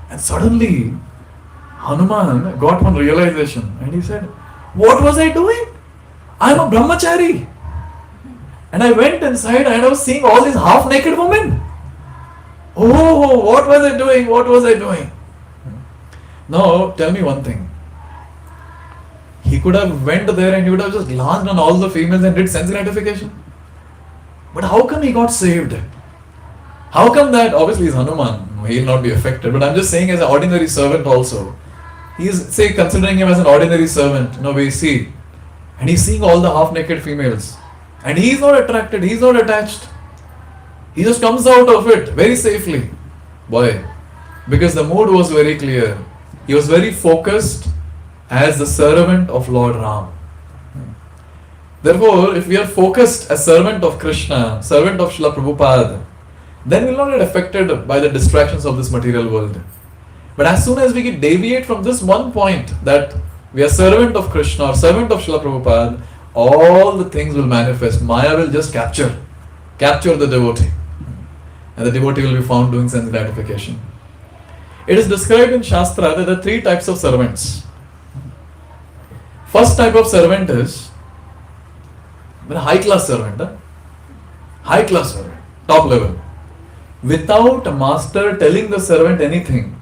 And suddenly, Hanuman got one realization. And he said, what was I doing? I am a brahmachari. And I went inside and I was seeing all these half-naked women. Oh, what was I doing? What was I doing? Now, tell me one thing. He could have went there and he would have just glanced on all the females and did sense gratification. But how come he got saved? How come that? Obviously he's Hanuman. He will not be affected. But I'm just saying as an ordinary servant also. He's, say, considering him as an ordinary servant. No, we see. And he's seeing all the half-naked females. And he's not attracted. He's not attached. He just comes out of it very safely. Why? Because the mood was very clear. He was very focused as the servant of Lord Ram. Therefore, if we are focused as servant of Krishna, servant of Srila Prabhupada, then we will not get affected by the distractions of this material world. But as soon as we get deviate from this one point, that we are servant of Krishna or servant of Srila Prabhupada, all the things will manifest. Maya will just capture the devotee. And the devotee will be found doing sense gratification. It is described in Shastra that there are three types of servants. First type of servant is a high class servant. High class servant, top level. Without a master telling the servant anything,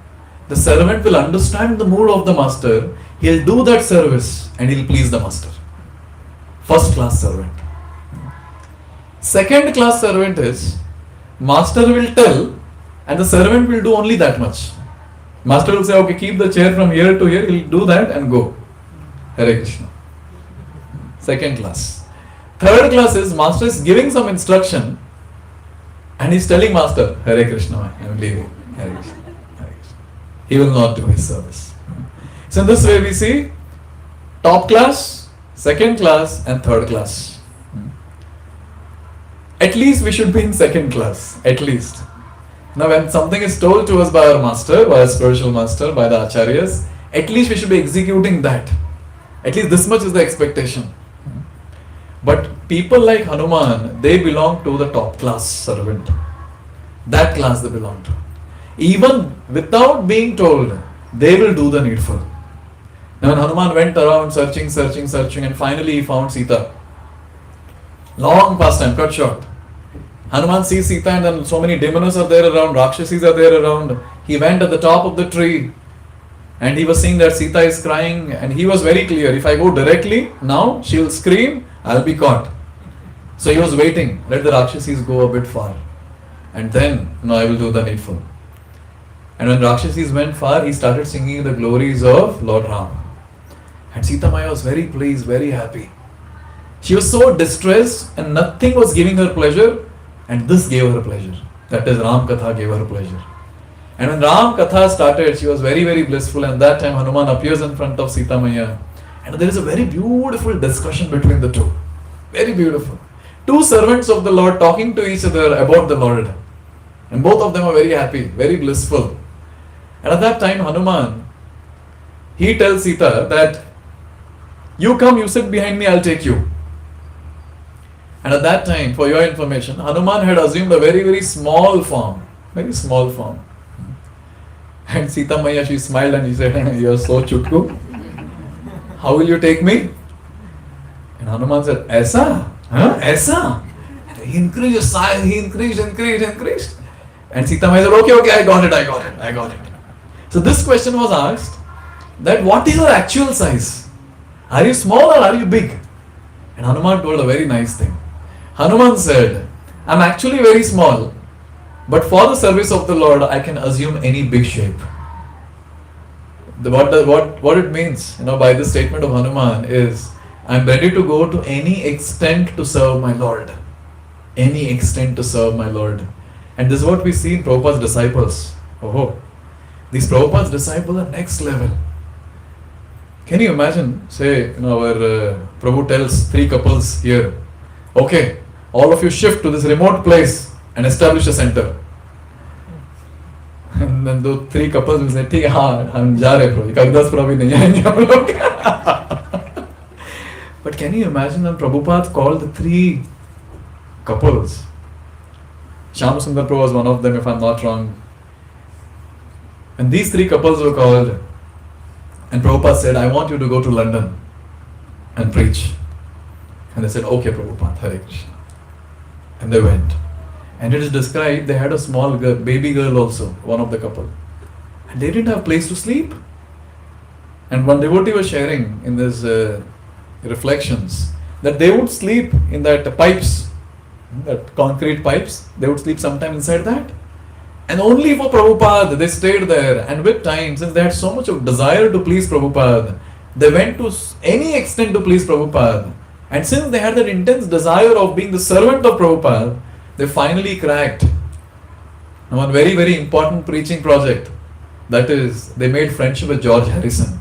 the servant will understand the mood of the master, he'll do that service and he'll please the master. First class servant. Second class servant is, master will tell and the servant will do only that much. Master will say, okay, keep the chair from here to here, he'll do that and go. Hare Krishna. Second class. Third class is, master is giving some instruction and he's telling master, Hare Krishna, I am leaving. Hare Krishna. Hare Krishna. He will not do his service. So in this way we see top class, second class and third class. At least we should be in second class. At least. Now when something is told to us by our master, by our spiritual master, by the acharyas, at least we should be executing that. At least this much is the expectation. But people like Hanuman, they belong to the top class servant. That class they belong to. Even without being told, they will do the needful. Now when Hanuman went around searching and finally he found Sita. Long past time, cut short. Hanuman sees Sita and then so many demonas are there around, Rakshasis are there around. He went at the top of the tree and he was seeing that Sita is crying and he was very clear, if I go directly, now she will scream, I'll be caught. So he was waiting, let the Rakshasis go a bit far. And then, I will do the needful. And when Rakshasis went far, he started singing the glories of Lord Ram. And Sita Maya was very pleased, very happy. She was so distressed and nothing was giving her pleasure, and this gave her pleasure. That is, Ram Katha gave her pleasure. And when Ram Katha started, she was very, very blissful, and that time Hanuman appears in front of Sita Maya. And there is a very beautiful discussion between the two. Very beautiful. Two servants of the Lord talking to each other about the Lord. And both of them are very happy, very blissful. And at that time, Hanuman, he tells Sita that, you come, you sit behind me, I'll take you. And at that time, for your information, Hanuman had assumed a very, very small form. Very small form. And Sita Maya, she smiled and she said, you are so chutku. How will you take me? And Hanuman said, Aisa? Huh? Aisa? And he increased his size, he increased. And Sita Maya said, okay, I got it. So this question was asked, that what is your actual size? Are you small or are you big? And Hanuman told a very nice thing. Hanuman said, I'm actually very small, but for the service of the Lord, I can assume any big shape. What it means, by this statement of Hanuman is, I'm ready to go to any extent to serve my Lord. Any extent to serve my Lord. And this is what we see in Prabhupada's disciples. These Prabhupada's disciples are next level. Can you imagine, say, our Prabhu tells three couples here, okay, all of you shift to this remote place and establish a center. And then the three couples will say, ठीक है, हाँ, हम जा रहे Prabhu, Kaggadaspura भी नहीं आएंगे हम लोग. But can you imagine when Prabhupada called the three couples? Shyam Sundar Prabhu was one of them, if I'm not wrong. And these three couples were called, and Prabhupada said, I want you to go to London and preach. And they said, okay, Prabhupada, Hare Krishna. And they went. And it is described, they had a small girl, baby girl also, one of the couple. And they didn't have place to sleep. And one devotee was sharing in this reflections that they would sleep in that pipes, that concrete pipes, they would sleep sometime inside that. And only for Prabhupada, they stayed there. And with time, since they had so much of desire to please Prabhupada, they went to any extent to please Prabhupada. And since they had that intense desire of being the servant of Prabhupada, they finally cracked one very, very important preaching project. That is, they made friendship with George Harrison.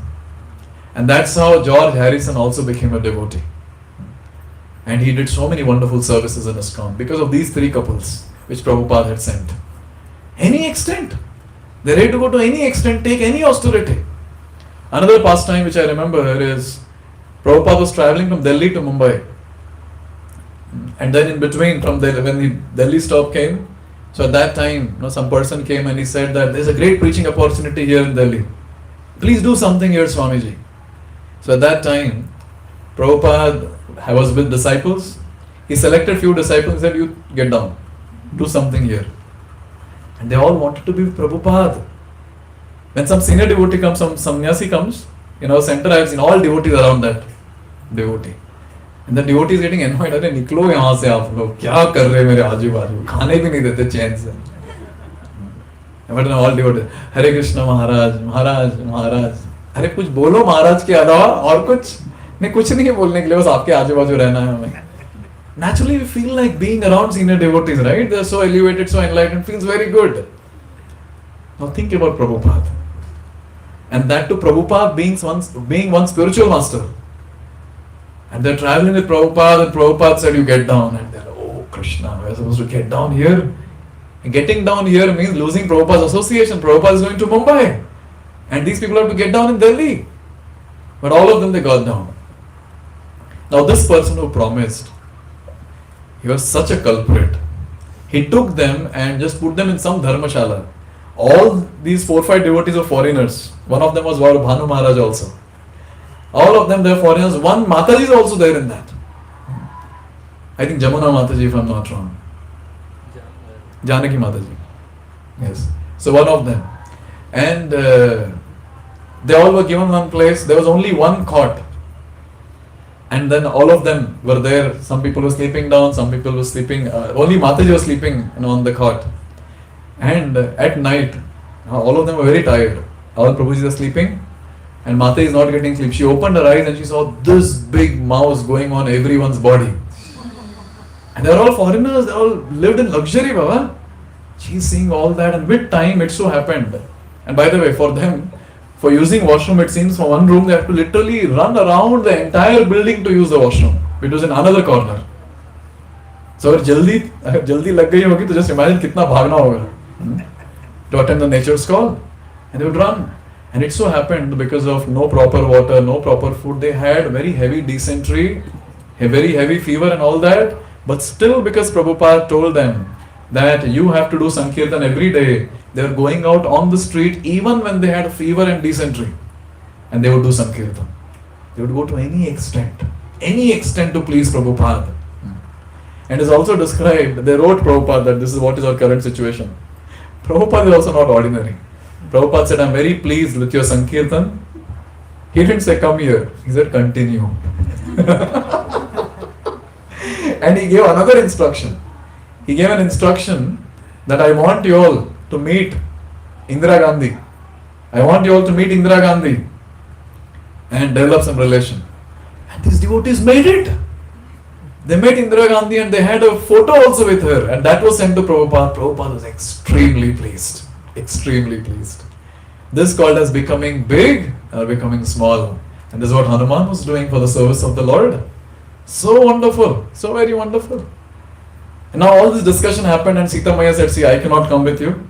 And that's how George Harrison also became a devotee. And he did so many wonderful services in Iskcon because of these three couples which Prabhupada had sent. Any extent. They're ready to go to any extent, take any austerity. Another pastime which I remember is Prabhupada was traveling from Delhi to Mumbai. And then in between, from Delhi, when the Delhi stop came, so at that time, some person came and he said that there's a great preaching opportunity here in Delhi. Please do something here, Swamiji. So at that time, Prabhupada was with disciples. He selected few disciples and said, you get down, do something here. And they all wanted to be with Prabhupada. When some senior devotee comes, some sannyasi comes, in our center I have seen all devotees around that devotee. And the devotee is getting annoyed. अरे निकलो यहाँ से आप लोग, क्या कर रहे हैं मेरे आजू बाजू, खाने भी नहीं देते चैन से. But all devotees, Hare Krishna Maharaj, Maharaj, Maharaj. अरे कुछ बोलो महाराज के अलावा और कुछ नहीं, कुछ नहीं है बोलने के लिए, बस आपके आजू बाजू रहना है हमें. Naturally we feel like being around senior devotees, right? They are so elevated, so enlightened, feels very good. Now think about Prabhupada. And that to Prabhupada being one spiritual master. And they're traveling with Prabhupada, and Prabhupada said, you get down. And they're like, oh Krishna, we're supposed to get down here. And getting down here means losing Prabhupada's association. Prabhupada is going to Mumbai. And these people have to get down in Delhi. But all of them, they got down. Now this person who promised, he was such a culprit. He took them and just put them in some dharmashala. All these 4-5 devotees were foreigners. One of them was Bhanu Maharaj also. All of them, they are foreigners. One Mataji is also there in that. I think Jamuna Mataji, if I'm not wrong. Janaki Mataji. Yes. So one of them. And they all were given one place. There was only one cot. And then all of them were there. Some people were sleeping down, some people were sleeping. Only Mataji was sleeping on the cot. And at night, all of them were very tired. All Prabhuji are sleeping. And Mata is not getting sleep. She opened her eyes and she saw this big mouse going on everyone's body. And they are all foreigners, they all lived in luxury, Baba. She's seeing all that, and with time it so happened. And by the way, for them, for using washroom, it seems from one room they have to literally run around the entire building to use the washroom, which was in another corner. So if jaldi lag gayi hogi, to just imagine kitna bhagna hoga to attend the nature's call. And they would run. And it so happened, because of no proper water, no proper food, they had very heavy dysentery, a very heavy fever and all that. But still, because Prabhupada told them that you have to do Sankirtan every day, they were going out on the street even when they had fever and dysentery. And they would do Sankirtan. They would go to any extent to please Prabhupada. And it's also described, they wrote Prabhupada that this is what is our current situation. Prabhupada is also not ordinary. Prabhupada said, I'm very pleased with your Sankirtan. He didn't say, come here. He said, continue. And he gave another instruction. He gave an instruction that I want you all to meet Indira Gandhi. I want you all to meet Indira Gandhi and develop some relation. And these devotees made it. They met Indira Gandhi and they had a photo also with her. And that was sent to Prabhupada. Prabhupada was extremely pleased. Extremely pleased. This called as becoming big or becoming small. And this is what Hanuman was doing for the service of the Lord. So wonderful. So very wonderful. And now all this discussion happened and Sita Maya said, see, I cannot come with you.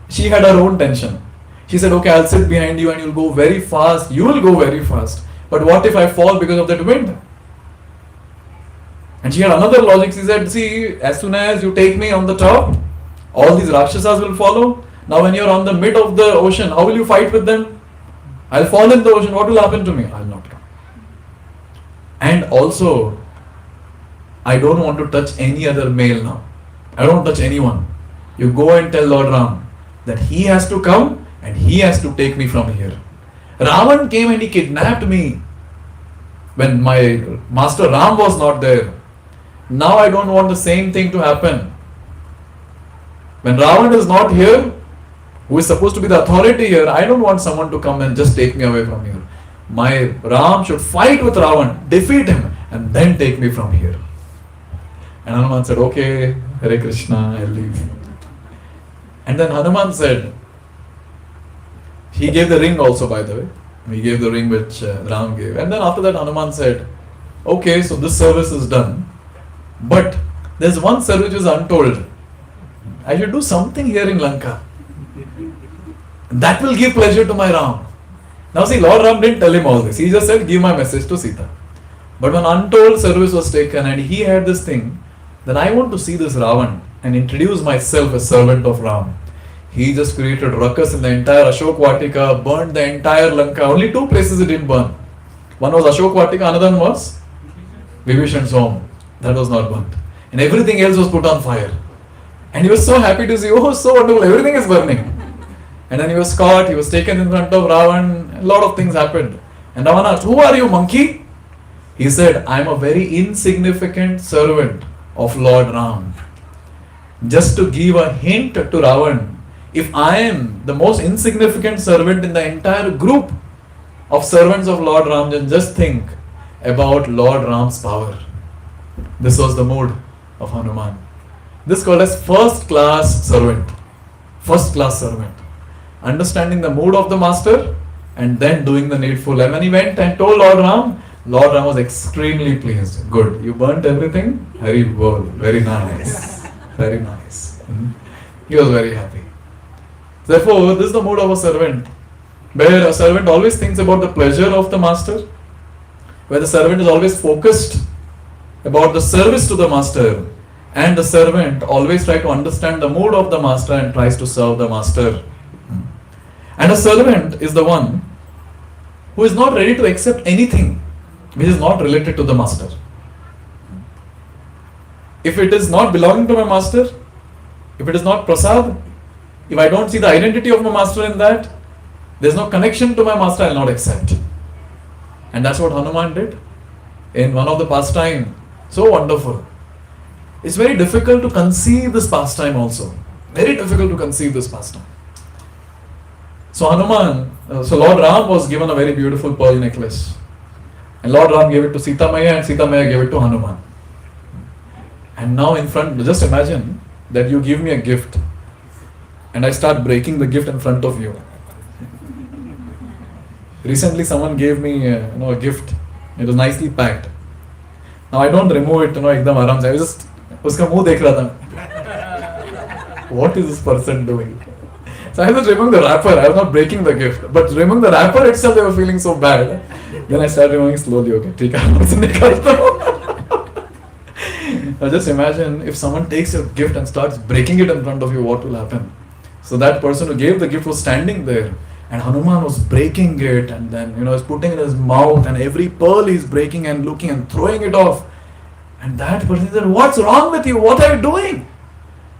She had her own tension. She said, okay, I'll sit behind you and you'll go very fast. You will go very fast. But what if I fall because of that wind? And she had another logic. She said, see, as soon as you take me on the top, all these Rakshasas will follow. Now when you're on the mid of the ocean, how will you fight with them? I'll fall in the ocean. What will happen to me? I'll not come. And also, I don't want to touch any other male now. I don't want to touch anyone. You go and tell Lord Ram that he has to come and he has to take me from here. Ravan came and he kidnapped me when my master Ram was not there. Now I don't want the same thing to happen. When Ravan is not here, who is supposed to be the authority here, I don't want someone to come and just take me away from here. My Ram should fight with Ravan, defeat him, and then take me from here. And Hanuman said, okay, Hare Krishna, I'll leave. And then Hanuman said, he gave the ring also, by the way. He gave the ring which Ram gave. And then after that Hanuman said, okay, so this service is done. But there's one service which is untold. I should do something here in Lanka. That will give pleasure to my Ram. Now see, Lord Ram didn't tell him all this. He just said, give my message to Sita. But when untold service was taken and he had this thing, that I want to see this Ravan and introduce myself as servant of Ram. He just created ruckus in the entire Ashok Vatika, burned the entire Lanka. Only two places it didn't burn. One was Ashok Vatika, another one was Vibhishan's home. That was not burnt. And everything else was put on fire. And he was so happy to see, oh, so wonderful, everything is burning. And then he was caught, he was taken in front of Ravan, a lot of things happened. And Ravan asked, who are you, monkey? He said, I am a very insignificant servant of Lord Ram. Just to give a hint to Ravan, if I am the most insignificant servant in the entire group of servants of Lord Ram, then just think about Lord Ram's power. This was the mood of Hanuman. This is called as first class servant. First class servant. Understanding the mood of the master and then doing the needful. And when he went and told Lord Ram was extremely pleased. Good. You burnt everything? Very well. Very nice. Very nice. He was very happy. Therefore, this is the mood of a servant. Where a servant always thinks about the pleasure of the master. Where the servant is always focused about the service to the master. And the servant always tries to understand the mood of the master and tries to serve the master. And a servant is the one who is not ready to accept anything which is not related to the master. If it is not belonging to my master, if it is not prasad, if I don't see the identity of my master in that, there is no connection to my master, I will not accept. And that's what Hanuman did in one of the pastime. So wonderful. It's very difficult to conceive this pastime also. Very difficult to conceive this pastime. So Lord Ram was given a very beautiful pearl necklace. And Lord Ram gave it to Sita Maya and Sita Maya gave it to Hanuman. And now in front, just imagine that you give me a gift and I start breaking the gift in front of you. Recently someone gave me a gift. It was nicely packed. Now I don't remove it, ekdam aram se. I was just, uska muh dekh raha tha. What is this person doing? So I was removing the wrapper. I was not breaking the gift. But removing the wrapper itself, they were feeling so bad. Then I started removing slowly. Okay, ठीक है. Now just imagine if someone takes your gift and starts breaking it in front of you, what will happen? So that person who gave the gift was standing there. And Hanuman was breaking it and then, he's putting it in his mouth and every pearl he's breaking and looking and throwing it off. And that person said, what's wrong with you? What are you doing?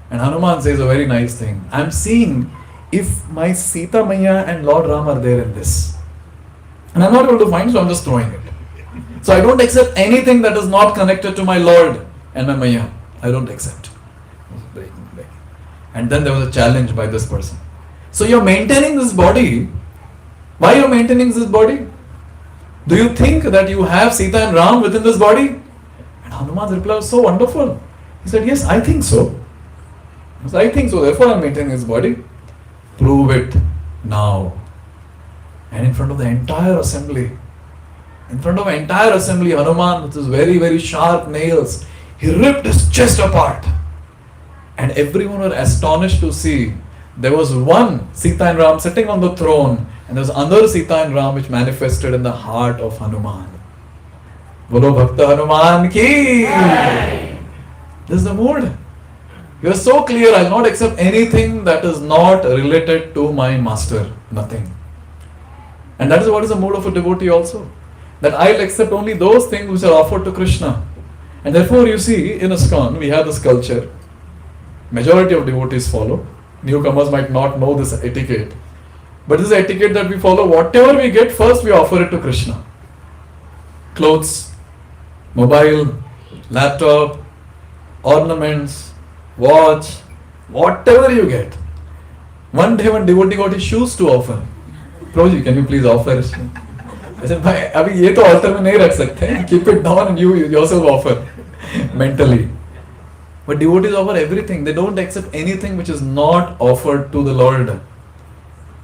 And Hanuman says a very nice thing. I'm seeing if my Sita Maya and Lord Ram are there in this. And I'm not able to find, so I'm just throwing it. So I don't accept anything that is not connected to my Lord and my Maya. I don't accept. And then there was a challenge by this person. So you're maintaining this body. Why you're maintaining this body? Do you think that you have Sita and Ram within this body? And Hanuman's reply was so wonderful. He said, yes, I think so. He said, I think so, therefore I'm maintaining his body. Prove it now. And in front of the entire assembly, Hanuman with his very, very sharp nails, he ripped his chest apart. And everyone were astonished to see there was one Sita and Ram sitting on the throne, and there was another Sita and Ram which manifested in the heart of Hanuman. Bolo Bhakta Hanuman ki! This is the mood. You are so clear, I will not accept anything that is not related to my master. Nothing. And that is what is the mood of a devotee also. That I will accept only those things which are offered to Krishna. And therefore you see, in Iskcon, we have this culture. Majority of devotees follow. Newcomers might not know this etiquette. But this is etiquette that we follow. Whatever we get, first we offer it to Krishna. Clothes, mobile, laptop, ornaments, watch, whatever you get. One day one devotee got his shoes to offer. Prabhuji, can you please offer? I said, bhai, abhi ye to altar mein nahi rakh sakte. Keep it down and you yourself offer mentally. But devotees offer everything. They don't accept anything which is not offered to the Lord.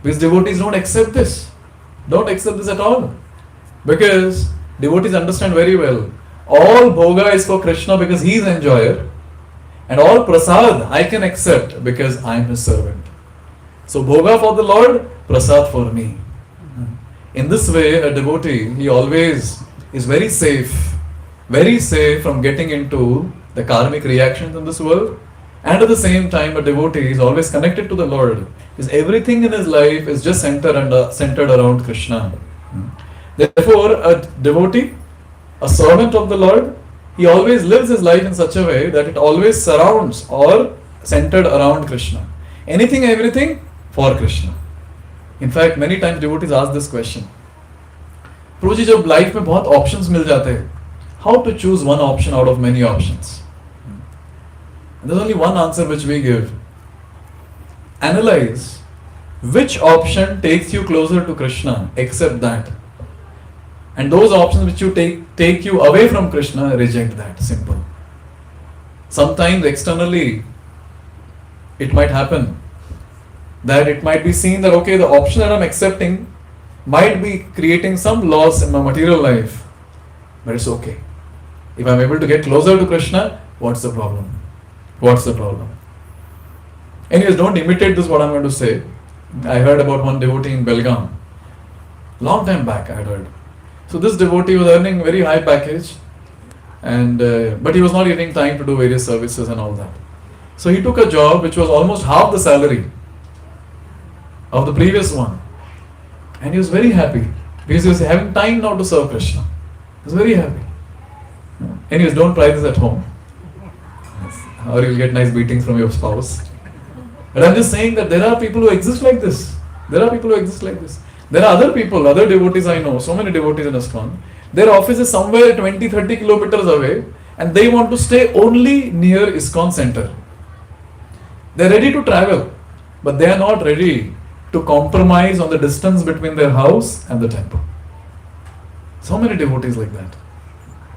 Because devotees don't accept this. Don't accept this at all. Because devotees understand very well. all bhoga is for Krishna because he is enjoyer, and all prasad I can accept because I am his servant. So bhoga for the Lord, prasad for me. In this way, a devotee, he always is very safe from getting into the karmic reactions in this world. And at the same time, a devotee is always connected to the Lord. His everything in his life is just centered around Krishna. Therefore, a devotee, a servant of the Lord, he always lives his life in such a way that it always surrounds or centered around Krishna. Anything, everything for Krishna. In fact, many times devotees ask this question. प्रभु जी, जब life में बहुत options मिल जाते हैं, how to choose one option out of many options? And there's only one answer which we give. Analyze which option takes you closer to Krishna, accept that. And those options which you take you away from Krishna, reject that. Simple. Sometimes externally, it might happen that it might be seen that, okay, the option that I'm accepting might be creating some loss in my material life, but it's okay. If I'm able to get closer to Krishna, what's the problem? What's the problem? Anyways, don't imitate this, what I'm going to say. I heard about one devotee in Belgaum. Long time back, I heard. So this devotee was earning very high package, and but he was not getting time to do various services and all that. So he took a job which was almost half the salary of the previous one. And he was very happy because he was having time now to serve Krishna. He was very happy. Anyways, don't try this at home, or you'll get nice beatings from your spouse. But I'm just saying that there are people who exist like this. There are people who exist like this. There are other people, other devotees I know, so many devotees in Iskcon. Their office is somewhere 20-30 kilometers away, and they want to stay only near Iskcon center. They're ready to travel, but they are not ready to compromise on the distance between their house and the temple. So many devotees like that.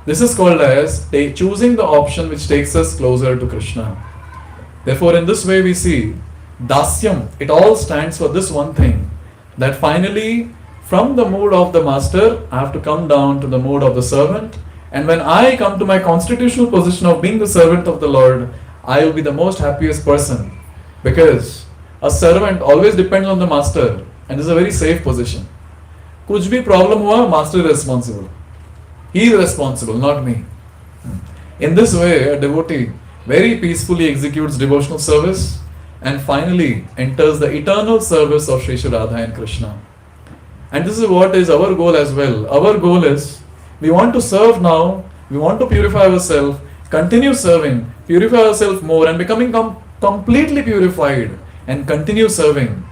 This is called as choosing the option which takes us closer to Krishna. Therefore, in this way we see Dasyam, it all stands for this one thing, that finally from the mood of the master I have to come down to the mood of the servant, and when I come to my constitutional position of being the servant of the Lord, I will be the most happiest person, because a servant always depends on the master, and this is a very safe position. Kuch bhi problem hua, master is responsible. He is responsible, not me. In this way, a devotee very peacefully executes devotional service and finally enters the eternal service of Sri Radha and Krishna. And this is what is our goal as well. Our goal is, we want to serve now, we want to purify ourselves, continue serving, purify ourselves more and becoming completely purified, and continue serving.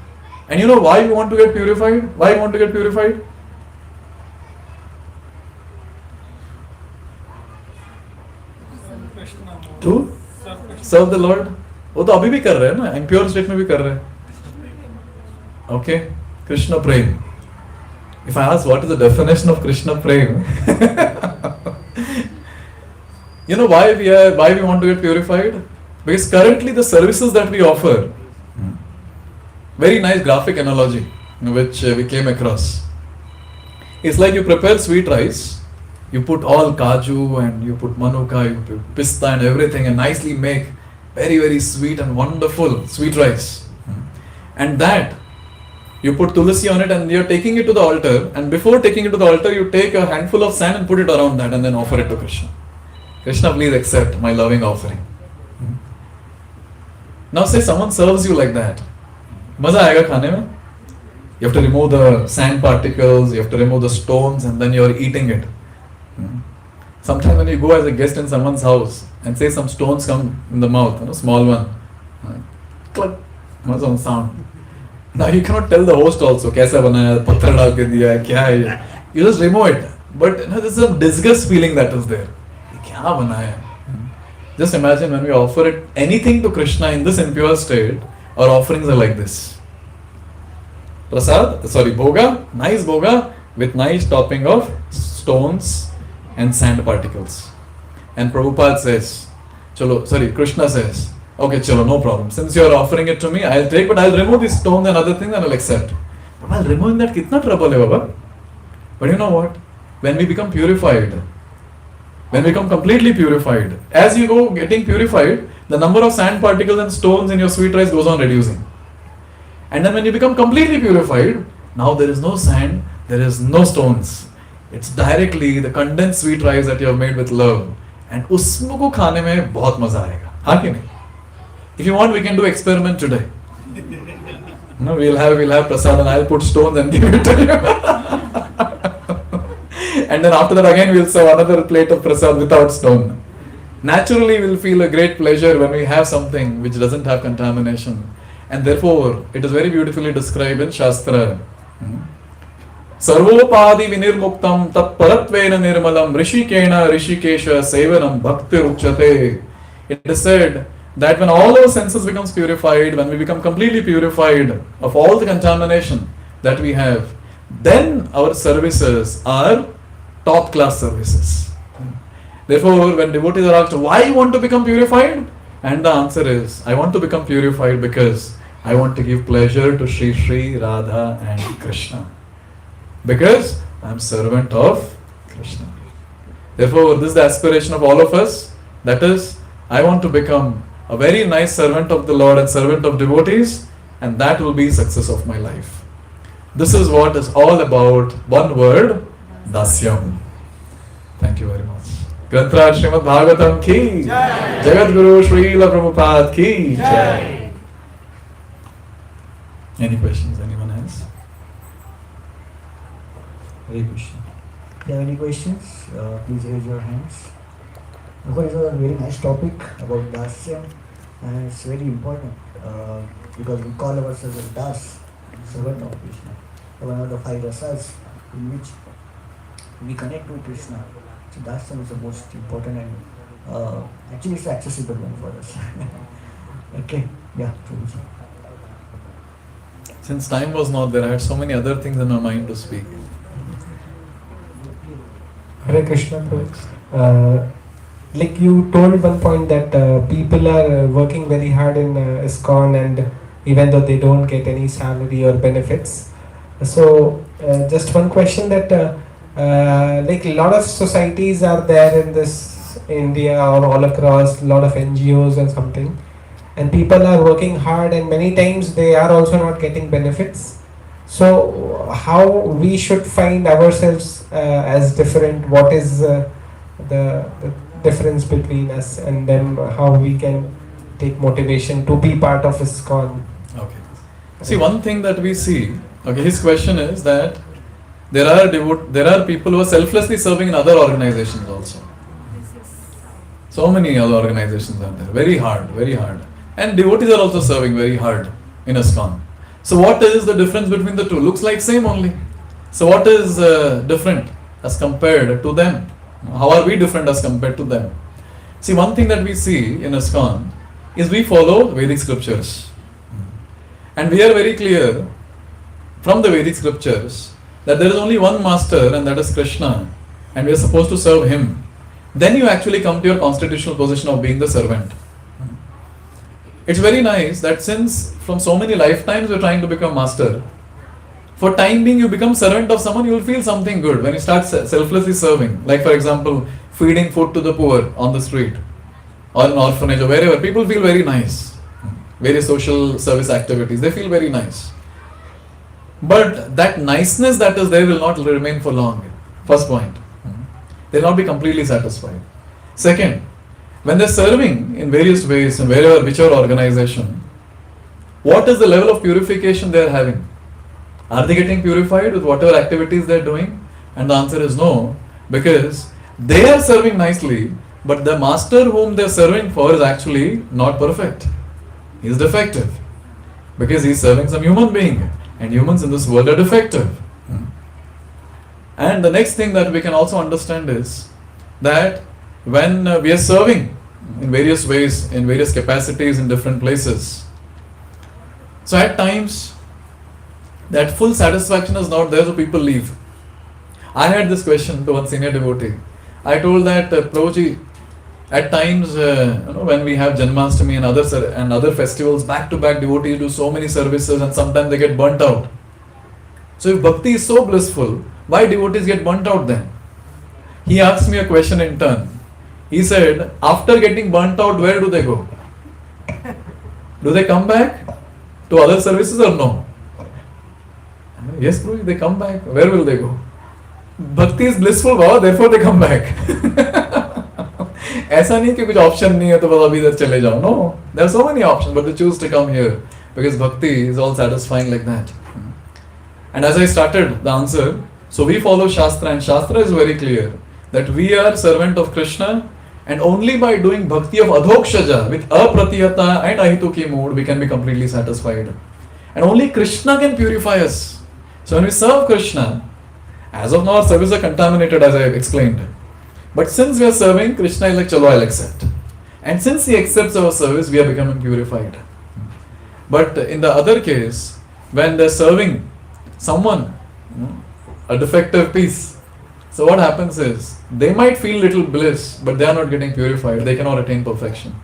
And you know why we want to get purified? Why we want to get purified? To serve the Lord. वो तो अभी भी कर रहे हैं ना, impure state में भी कर रहे हैं. Okay, Krishna Prem. If I ask what is the definition of Krishna Prem, you know why we want to get purified? Because currently the services that we offer, very nice graphic analogy which we came across. It's like you prepare sweet rice, you put all kaju and you put manuka, you put pista and everything, and nicely make very, very sweet and wonderful sweet rice. And that you put tulasi on it and you're taking it to the altar, and before taking it to the altar you take a handful of sand and put it around that and then offer it to Krishna. Krishna, please accept my loving offering. Now say someone serves you like that. Maza aayega khane mein? You have to remove the sand particles, you have to remove the stones, and then you're eating it. Sometimes when you go as a guest in someone's house and say some stones come in the mouth, small one, cluck, some sound. Now you cannot tell the host also, kaisa banaya, patthar dal ke diya hai, kya hai ye? You just remove it. But there's a disgust feeling that is there. Kya banaya? Just imagine when we offer it anything to Krishna in this impure state, our offerings are like this. Bhoga, nice bhoga with nice topping of stones and sand particles. And Prabhupada says, Krishna says, okay, no problem. Since you are offering it to me, I'll take, but I'll remove these stones and other things and I'll accept. But while removing that, kitna trouble hai Baba? But you know what? When we become purified, When we become completely purified, as you go getting purified, the number of sand particles and stones in your sweet rice goes on reducing. And then when you become completely purified, now there is no sand, there is no stones. It's directly the condensed sweet rice that you have made with love. And उसको खाने में बहुत मजा आएगा, हाँ कि नहीं? If you want, we can do experiment today. No, we'll have prasad and I'll put stones and give it to you. And then after that again we'll serve another plate of prasad without stone. Naturally we'll feel a great pleasure when we have something which doesn't have contamination. And therefore it is very beautifully described in Shastra. Sarvopadi vinirmuktam tat paratvena nirmalam rishikena rishikesha sevanam bhakti ruchyate. It is said that when all our senses becomes purified, when we become completely purified of all the contamination that we have, then our services are top class services. Therefore, when devotees are asked, why you want to become purified? And the answer is, I want to become purified because I want to give pleasure to Shri Shri, Radha and Krishna. Because I am servant of Krishna. Therefore, this is the aspiration of all of us. That is, I want to become a very nice servant of the Lord and servant of devotees, and that will be success of my life. This is what is all about. One word, Dasyam. Thank you very much. Grantraj Srimad Bhagavatam ki Jai. Jagat Guru Srila Prabhupada ki Jai. Any questions? Anyone else? Hare Krishna. If you have any questions, please raise your hands. Because it was a very nice topic about Dasyam, and it's very important because we call ourselves as Das, servant of Krishna. One of the 5 rasas in which we connect with Krishna. So Dasyam is the most important and actually it's the accessible one for us. Okay, yeah, Prabhuji. Since time was not there, I had so many other things in my mind to speak. Hare Krishna, Prabhu. Like you told one point that people are working very hard in Iskcon, and even though they don't get any salary or benefits. So just one question that like a lot of societies are there in this India or all across, a lot of NGOs and something, and people are working hard and many times they are also not getting benefits. So how we should find ourselves as different? What is the difference between us and them? How we can take motivation to be part of Iskcon? Okay. See, one thing that we see, okay, his question is that there are people who are selflessly serving in other organizations also. So many other organizations are there, very hard, very hard. And devotees are also serving very hard in Iskcon. So what is the difference between the two? Looks like same only. So what is different as compared to them? How are we different as compared to them? See, one thing that we see in Iskcon is we follow Vedic scriptures. And we are very clear from the Vedic scriptures that there is only one master, and that is Krishna, and we are supposed to serve him. Then you actually come to your constitutional position of being the servant. It's very nice that since from so many lifetimes you are trying to become master, for time being you become servant of someone, you will feel something good when you start selflessly serving. Like for example, feeding food to the poor on the street or an orphanage or wherever. People feel very nice. Various social service activities, they feel very nice. But that niceness that is there will not remain for long. First point. They will not be completely satisfied. Second, when they are serving in various ways in wherever, whichever organization, what is the level of purification they are having? Are they getting purified with whatever activities they are doing? And the answer is no, because they are serving nicely, but the master whom they are serving for is actually not perfect. He is defective, because he is serving some human being, and humans in this world are defective. And the next thing that we can also understand is that when we are serving in various ways, in various capacities, in different places, so at times that full satisfaction is not there, so people leave. I had this question to one senior devotee. I told that, Prabhuji, at times when we have Janmashtami and other festivals, back to back devotees do so many services and sometimes they get burnt out. So if bhakti is so blissful, why devotees get burnt out then? He asked me a question in turn. He said, after getting burnt out, where do they go? Do they come back to other services or no? Yes, Prabhu, they come back. Where will they go? Bhakti is blissful, Baba, therefore they come back. ऐसा नहीं कि कुछ option नहीं है तो बस अभी इधर चले जाओ. No, there are so many options, but they choose to come here because bhakti is all satisfying like that. And as I started the answer, so we follow Shastra, and Shastra is very clear that we are servant of Krishna, and only by doing bhakti of adhokshaja with apratiyata and ahituki mood we can be completely satisfied. And only Krishna can purify us. So when we serve Krishna, as of now our services are contaminated as I have explained. But since we are serving, Krishna is like, chalo, I'll accept. And since he accepts our service, we are becoming purified. But in the other case, when they're serving someone, a defective piece, so what happens is, they might feel little bliss, but they are not getting purified. They cannot attain perfection.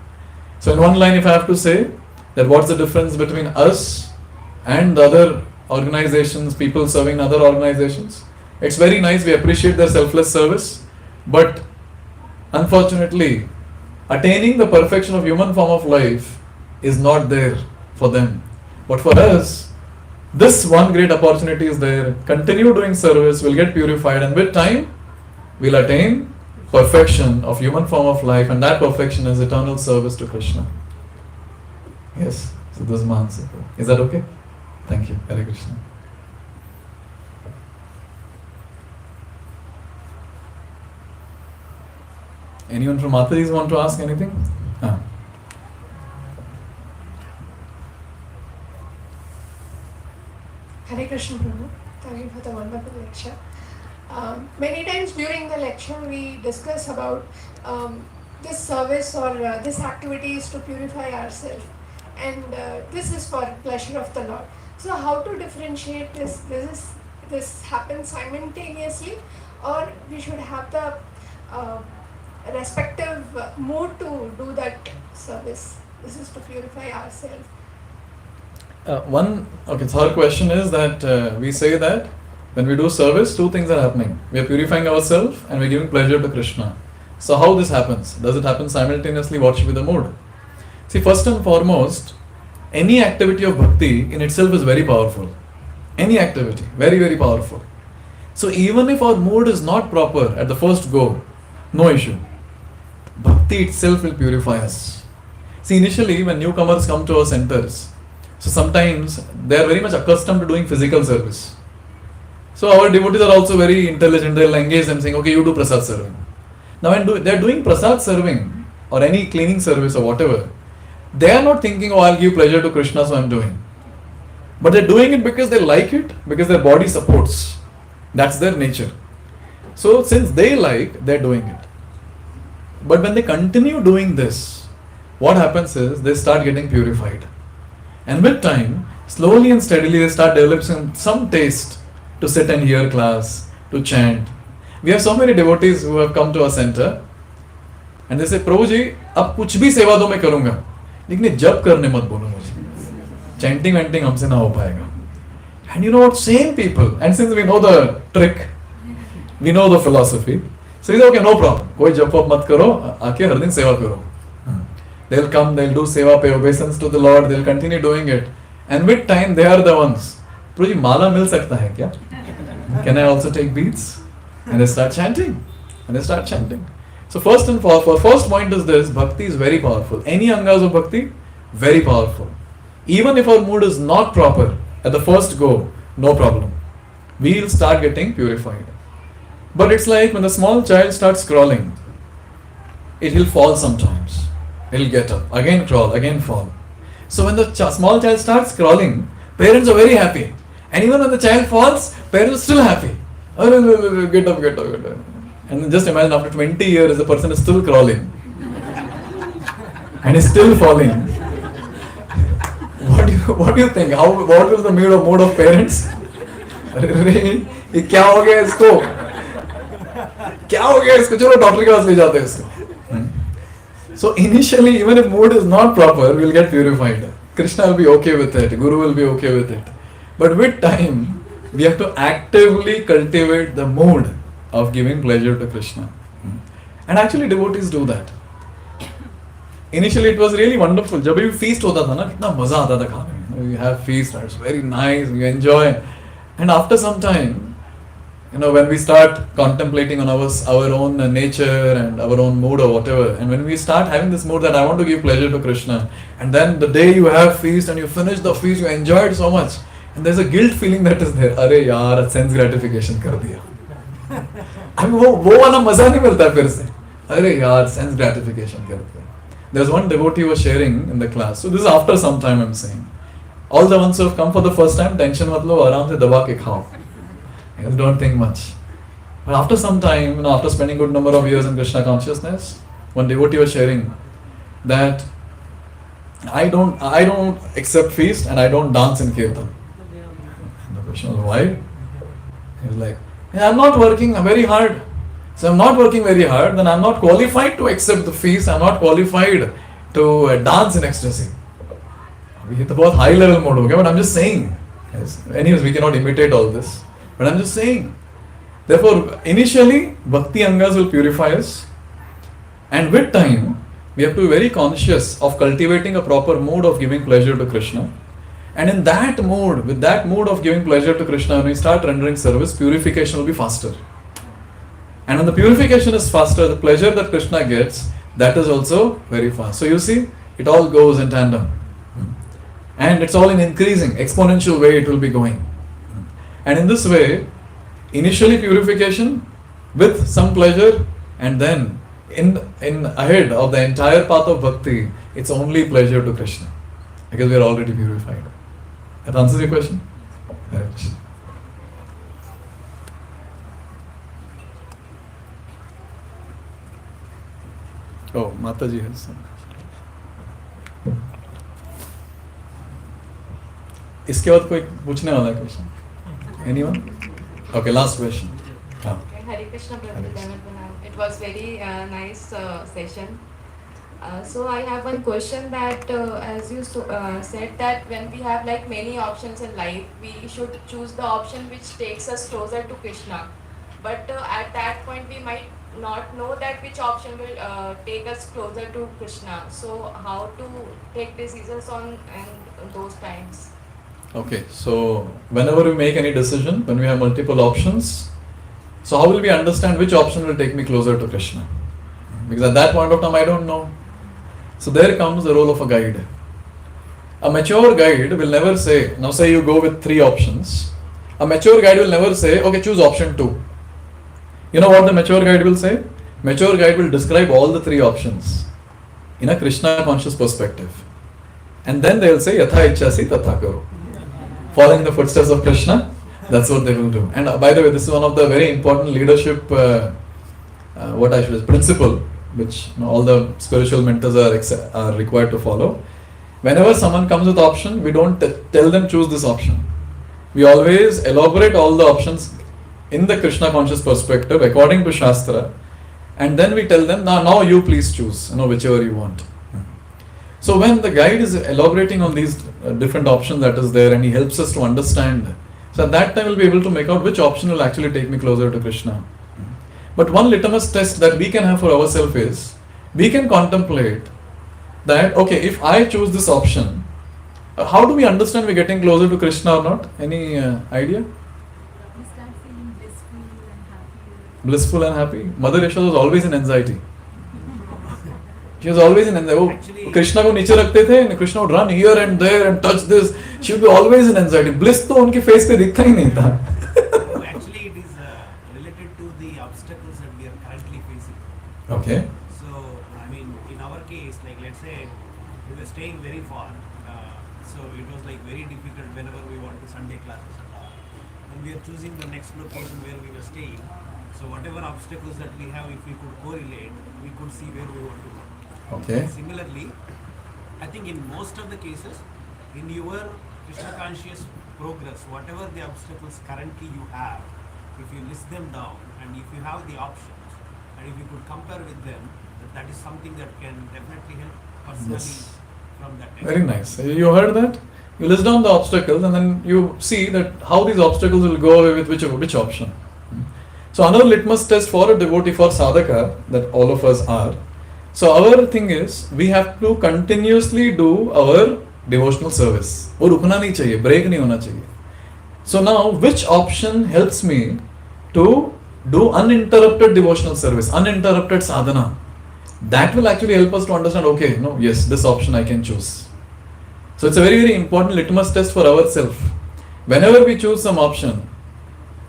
So in one line, if I have to say, that what's the difference between us and the other organizations, people serving other organizations? It's very nice, we appreciate their selfless service, but unfortunately, attaining the perfection of human form of life is not there for them. But for us, this one great opportunity is there. Continue doing service, we'll get purified, and with time, we'll attain perfection of human form of life, and that perfection is eternal service to Krishna. Yes, so this is my answer. Is that okay? Thank you. Hare Krishna. Anyone from Mataji's want to ask anything? Hare Krishna Prabhu, thank you for the wonderful lecture. Many times during the lecture we discuss about this service or this activity is to purify ourselves, and this is for pleasure of the Lord. So how to differentiate this? This happens simultaneously, or we should have the respective mood to do that service. This is to purify ourselves. So her question is that we say that when we do service, two things are happening. We are purifying ourselves and we are giving pleasure to Krishna. So how this happens? Does it happen simultaneously? What should be the mood? See, first and foremost, any activity of bhakti in itself is very powerful. Any activity, very, very powerful. So even if our mood is not proper at the first go, no issue. Bhakti itself will purify us. See, initially when newcomers come to our centers, so sometimes they are very much accustomed to doing physical service. So our devotees are also very intelligent, they'll engage them saying, okay, you do prasad serving. Now when they're doing prasad serving or any cleaning service or whatever, they are not thinking, oh, I'll give pleasure to Krishna, so I'm doing. But they're doing it because they like it, because their body supports. That's their nature. So since they like, they're doing it. But when they continue doing this, what happens is they start getting purified. And with time, slowly and steadily they start developing some taste to sit and hear class, to chant. We have so many devotees who have come to our center and they say, Prabhu ji, ab kuch bhi seva do main karunga. लेकिन जब करने मत बोलो मुझे. Chanting वेंटिंग हमसे ना हो पाएगा. And you know what, same people, and since we know the trick, we know the philosophy, so he said, okay, no problem, कोई जप वप मत करो, आके हर दिन सेवा करो. They'll come, they'll do seva, pay obeisance to the Lord, they'll continue doing it, and with time they are the ones. Prabhu ji, माला मिल सकता है क्या? Can I also take beads? And they start chanting, So first and first point is this: bhakti is very powerful. Any angas of bhakti, very powerful. Even if our mood is not proper at the first go, no problem. We'll start getting purified. But it's like when the small child starts crawling, it will fall sometimes. He'll get up, again crawl, again fall. So when the small child starts crawling, parents are very happy. And even when the child falls, parents are still happy. Oh, get up. And just imagine after 20 years, the person is still crawling. And is still falling. What do you think? What will the mood of parents? क्या हो गया इसको? चलो doctor के पास ले जाते हैं इसको. So initially, even if mood is not proper, we'll get purified. Krishna will be okay with it. Guru will be okay with it. But with time, we have to actively cultivate the mood of giving pleasure to Krishna. And actually devotees do that. Initially it was really wonderful. जब भी feast होता था ना, कितना मजा आता था खाने में. You have feast, it's very nice, you enjoy. And after some time, when we start contemplating on our own nature and our own mood or whatever, and when we start having this mood that I want to give pleasure to Krishna, and then the day you have feast and you finish the feast, you enjoy it so much, and there's a guilt feeling that is there. अरे यार, sense gratification कर दिया. I mean, वो वाला मजा नहीं मिलता फिर से. अरे यार, sense gratification कर दिया. There's one devotee was sharing in the class. So this is after some time I'm saying. All the ones who have come for the first time, tension मत लो, आराम से दबा के खाओ. Don't think much. But after some time, after spending good number of years in Krishna consciousness, one devotee was sharing that I don't accept feast and I don't dance in kirtan. And the question was why? He was like, I'm not working very hard. So I'm not working very hard, then I'm not qualified to accept the feast, I'm not qualified to dance in ecstasy. We hit the बहुत high level mode, okay? But I'm just saying. Yes. Anyways, we cannot imitate all this. But I'm just saying. Therefore, initially, bhakti angas will purify us. And with time, we have to be very conscious of cultivating a proper mood of giving pleasure to Krishna. And in that mood, with that mood of giving pleasure to Krishna, when we start rendering service, purification will be faster. And when the purification is faster, the pleasure that Krishna gets, that is also very fast. So you see, it all goes in tandem. And it's all in increasing, exponential way it will be going. And in this way, initially purification with some pleasure, and then in ahead of the entire path of bhakti, it's only pleasure to Krishna. Because we are already purified. That answers your question? Right. Oh, Mataji has some. इसके बाद कोई पूछने वाला है question? Anyone? Okay, last question. Okay, Hare Krishna, Prabhu. It was very nice session. So I have one question that as you said that when we have like many options in life, we should choose the option which takes us closer to Krishna. But at that point we might not know that which option will take us closer to Krishna. So how to take decisions on those times? Okay, so whenever we make any decision, when we have multiple options, so how will we understand which option will take me closer to Krishna? Because at that point of time I don't know. So there comes the role of a guide. A mature guide will never say, now say you go with 3 options. A mature guide will never say, okay, choose option 2. You know what the mature guide will say? Mature guide will describe all the 3 options in a Krishna conscious perspective. And then they will say, Yatha Ichchasi Tatha Karo. Following the footsteps of Krishna, that's what they will do. And by the way, this is one of the very important leadership, principle, which all the spiritual mentors are required to follow. Whenever someone comes with option, we don't tell them choose this option. We always elaborate all the options in the Krishna conscious perspective according to Shastra, and then we tell them, now you please choose, whichever you want. So when the guide is elaborating on these different options that is there, and he helps us to understand, so at that time we'll be able to make out which option will actually take me closer to Krishna. But one litmus test that we can have for ourselves is, we can contemplate that, okay, if I choose this option, how do we understand we're getting closer to Krishna or not? Any idea? You start feeling Blissful and happy? Mother Yashoda was always in anxiety. She was always in anxiety. Krishna को नीचे रखते थे, and Krishna would run here and there and touch this. She would be always in anxiety. Bliss तो उनके face पे दिखता ही नहीं था. Actually, it is related to the obstacles that we are currently facing. Okay. So, I mean, in our case, like let's say, we were staying very far, so it was like very difficult whenever we want to Sunday classes and all. And we are choosing the next location where we were staying. So whatever obstacles that we have, if we could correlate, we could see where we want to go. Okay. Similarly, I think in most of the cases, in your Krishna conscious progress, whatever the obstacles currently you have, if you list them down and if you have the options and if you could compare with them, that is something that can definitely help personally. Yes. From that time. Very nice. You heard that? You list down the obstacles and then you see that how these obstacles will go away with which option. So another litmus test for a devotee, for sadhaka, that all of us are. So our thing is, we have to continuously do our devotional service. वो रुकना नहीं चाहिए, break नहीं होना चाहिए. So now, which option helps me to do uninterrupted devotional service, uninterrupted sadhana? That will actually help us to understand, okay, no, yes, this option I can choose. So it's a very, very important litmus test for ourselves. Whenever we choose some option,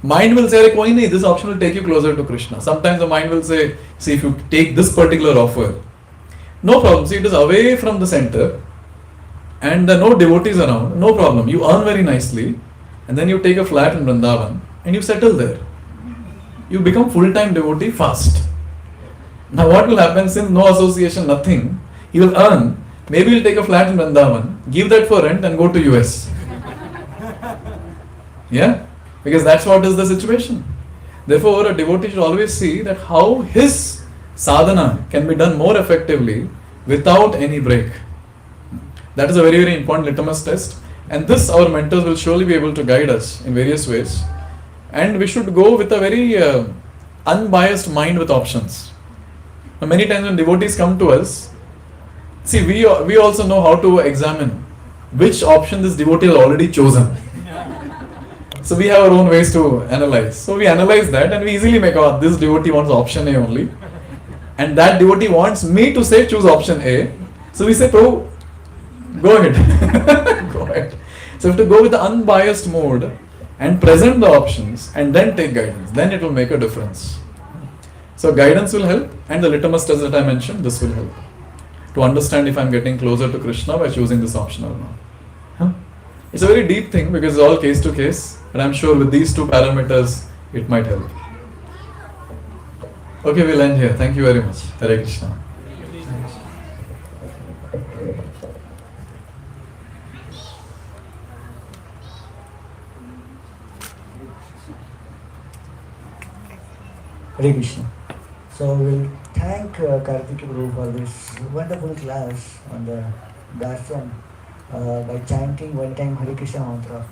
mind will say, koi nahi, this option will take you closer to Krishna. Sometimes the mind will say, see, if you take this particular offer, no problem, see, it is away from the center and there are no devotees around, no problem, you earn very nicely, and then you take a flat in Vrindavan and you settle there. You become full-time devotee fast. Now what will happen, since no association, nothing, he will earn, maybe he'll take a flat in Vrindavan, give that for rent and go to US. Yeah? Because that's what is the situation. Therefore, a devotee should always see that how his sadhana can be done more effectively without any break. That is a very, very important litmus test. And this, our mentors will surely be able to guide us in various ways. And we should go with a very unbiased mind with options. Now, many times when devotees come to us, see, we also know how to examine which option this devotee has already chosen. So we have our own ways to analyze. So we analyze that and we easily make out this devotee wants option A only. And that devotee wants me to say choose option A. So we say, Prabhu, go ahead. Go ahead. So we have to go with the unbiased mode and present the options and then take guidance. Then it will make a difference. So guidance will help, and the litmus test that I mentioned, this will help to understand if I am getting closer to Krishna by choosing this option or not. Huh? It's a very deep thing because it's all case to case, but I'm sure with these two parameters it might help. Okay, we'll end here. Thank you very much. Hare Krishna. Hare Krishna. So we'll thank Kartikeya Prabhu for this wonderful class on the Dasyam by chanting one time Hare Krishna mantra.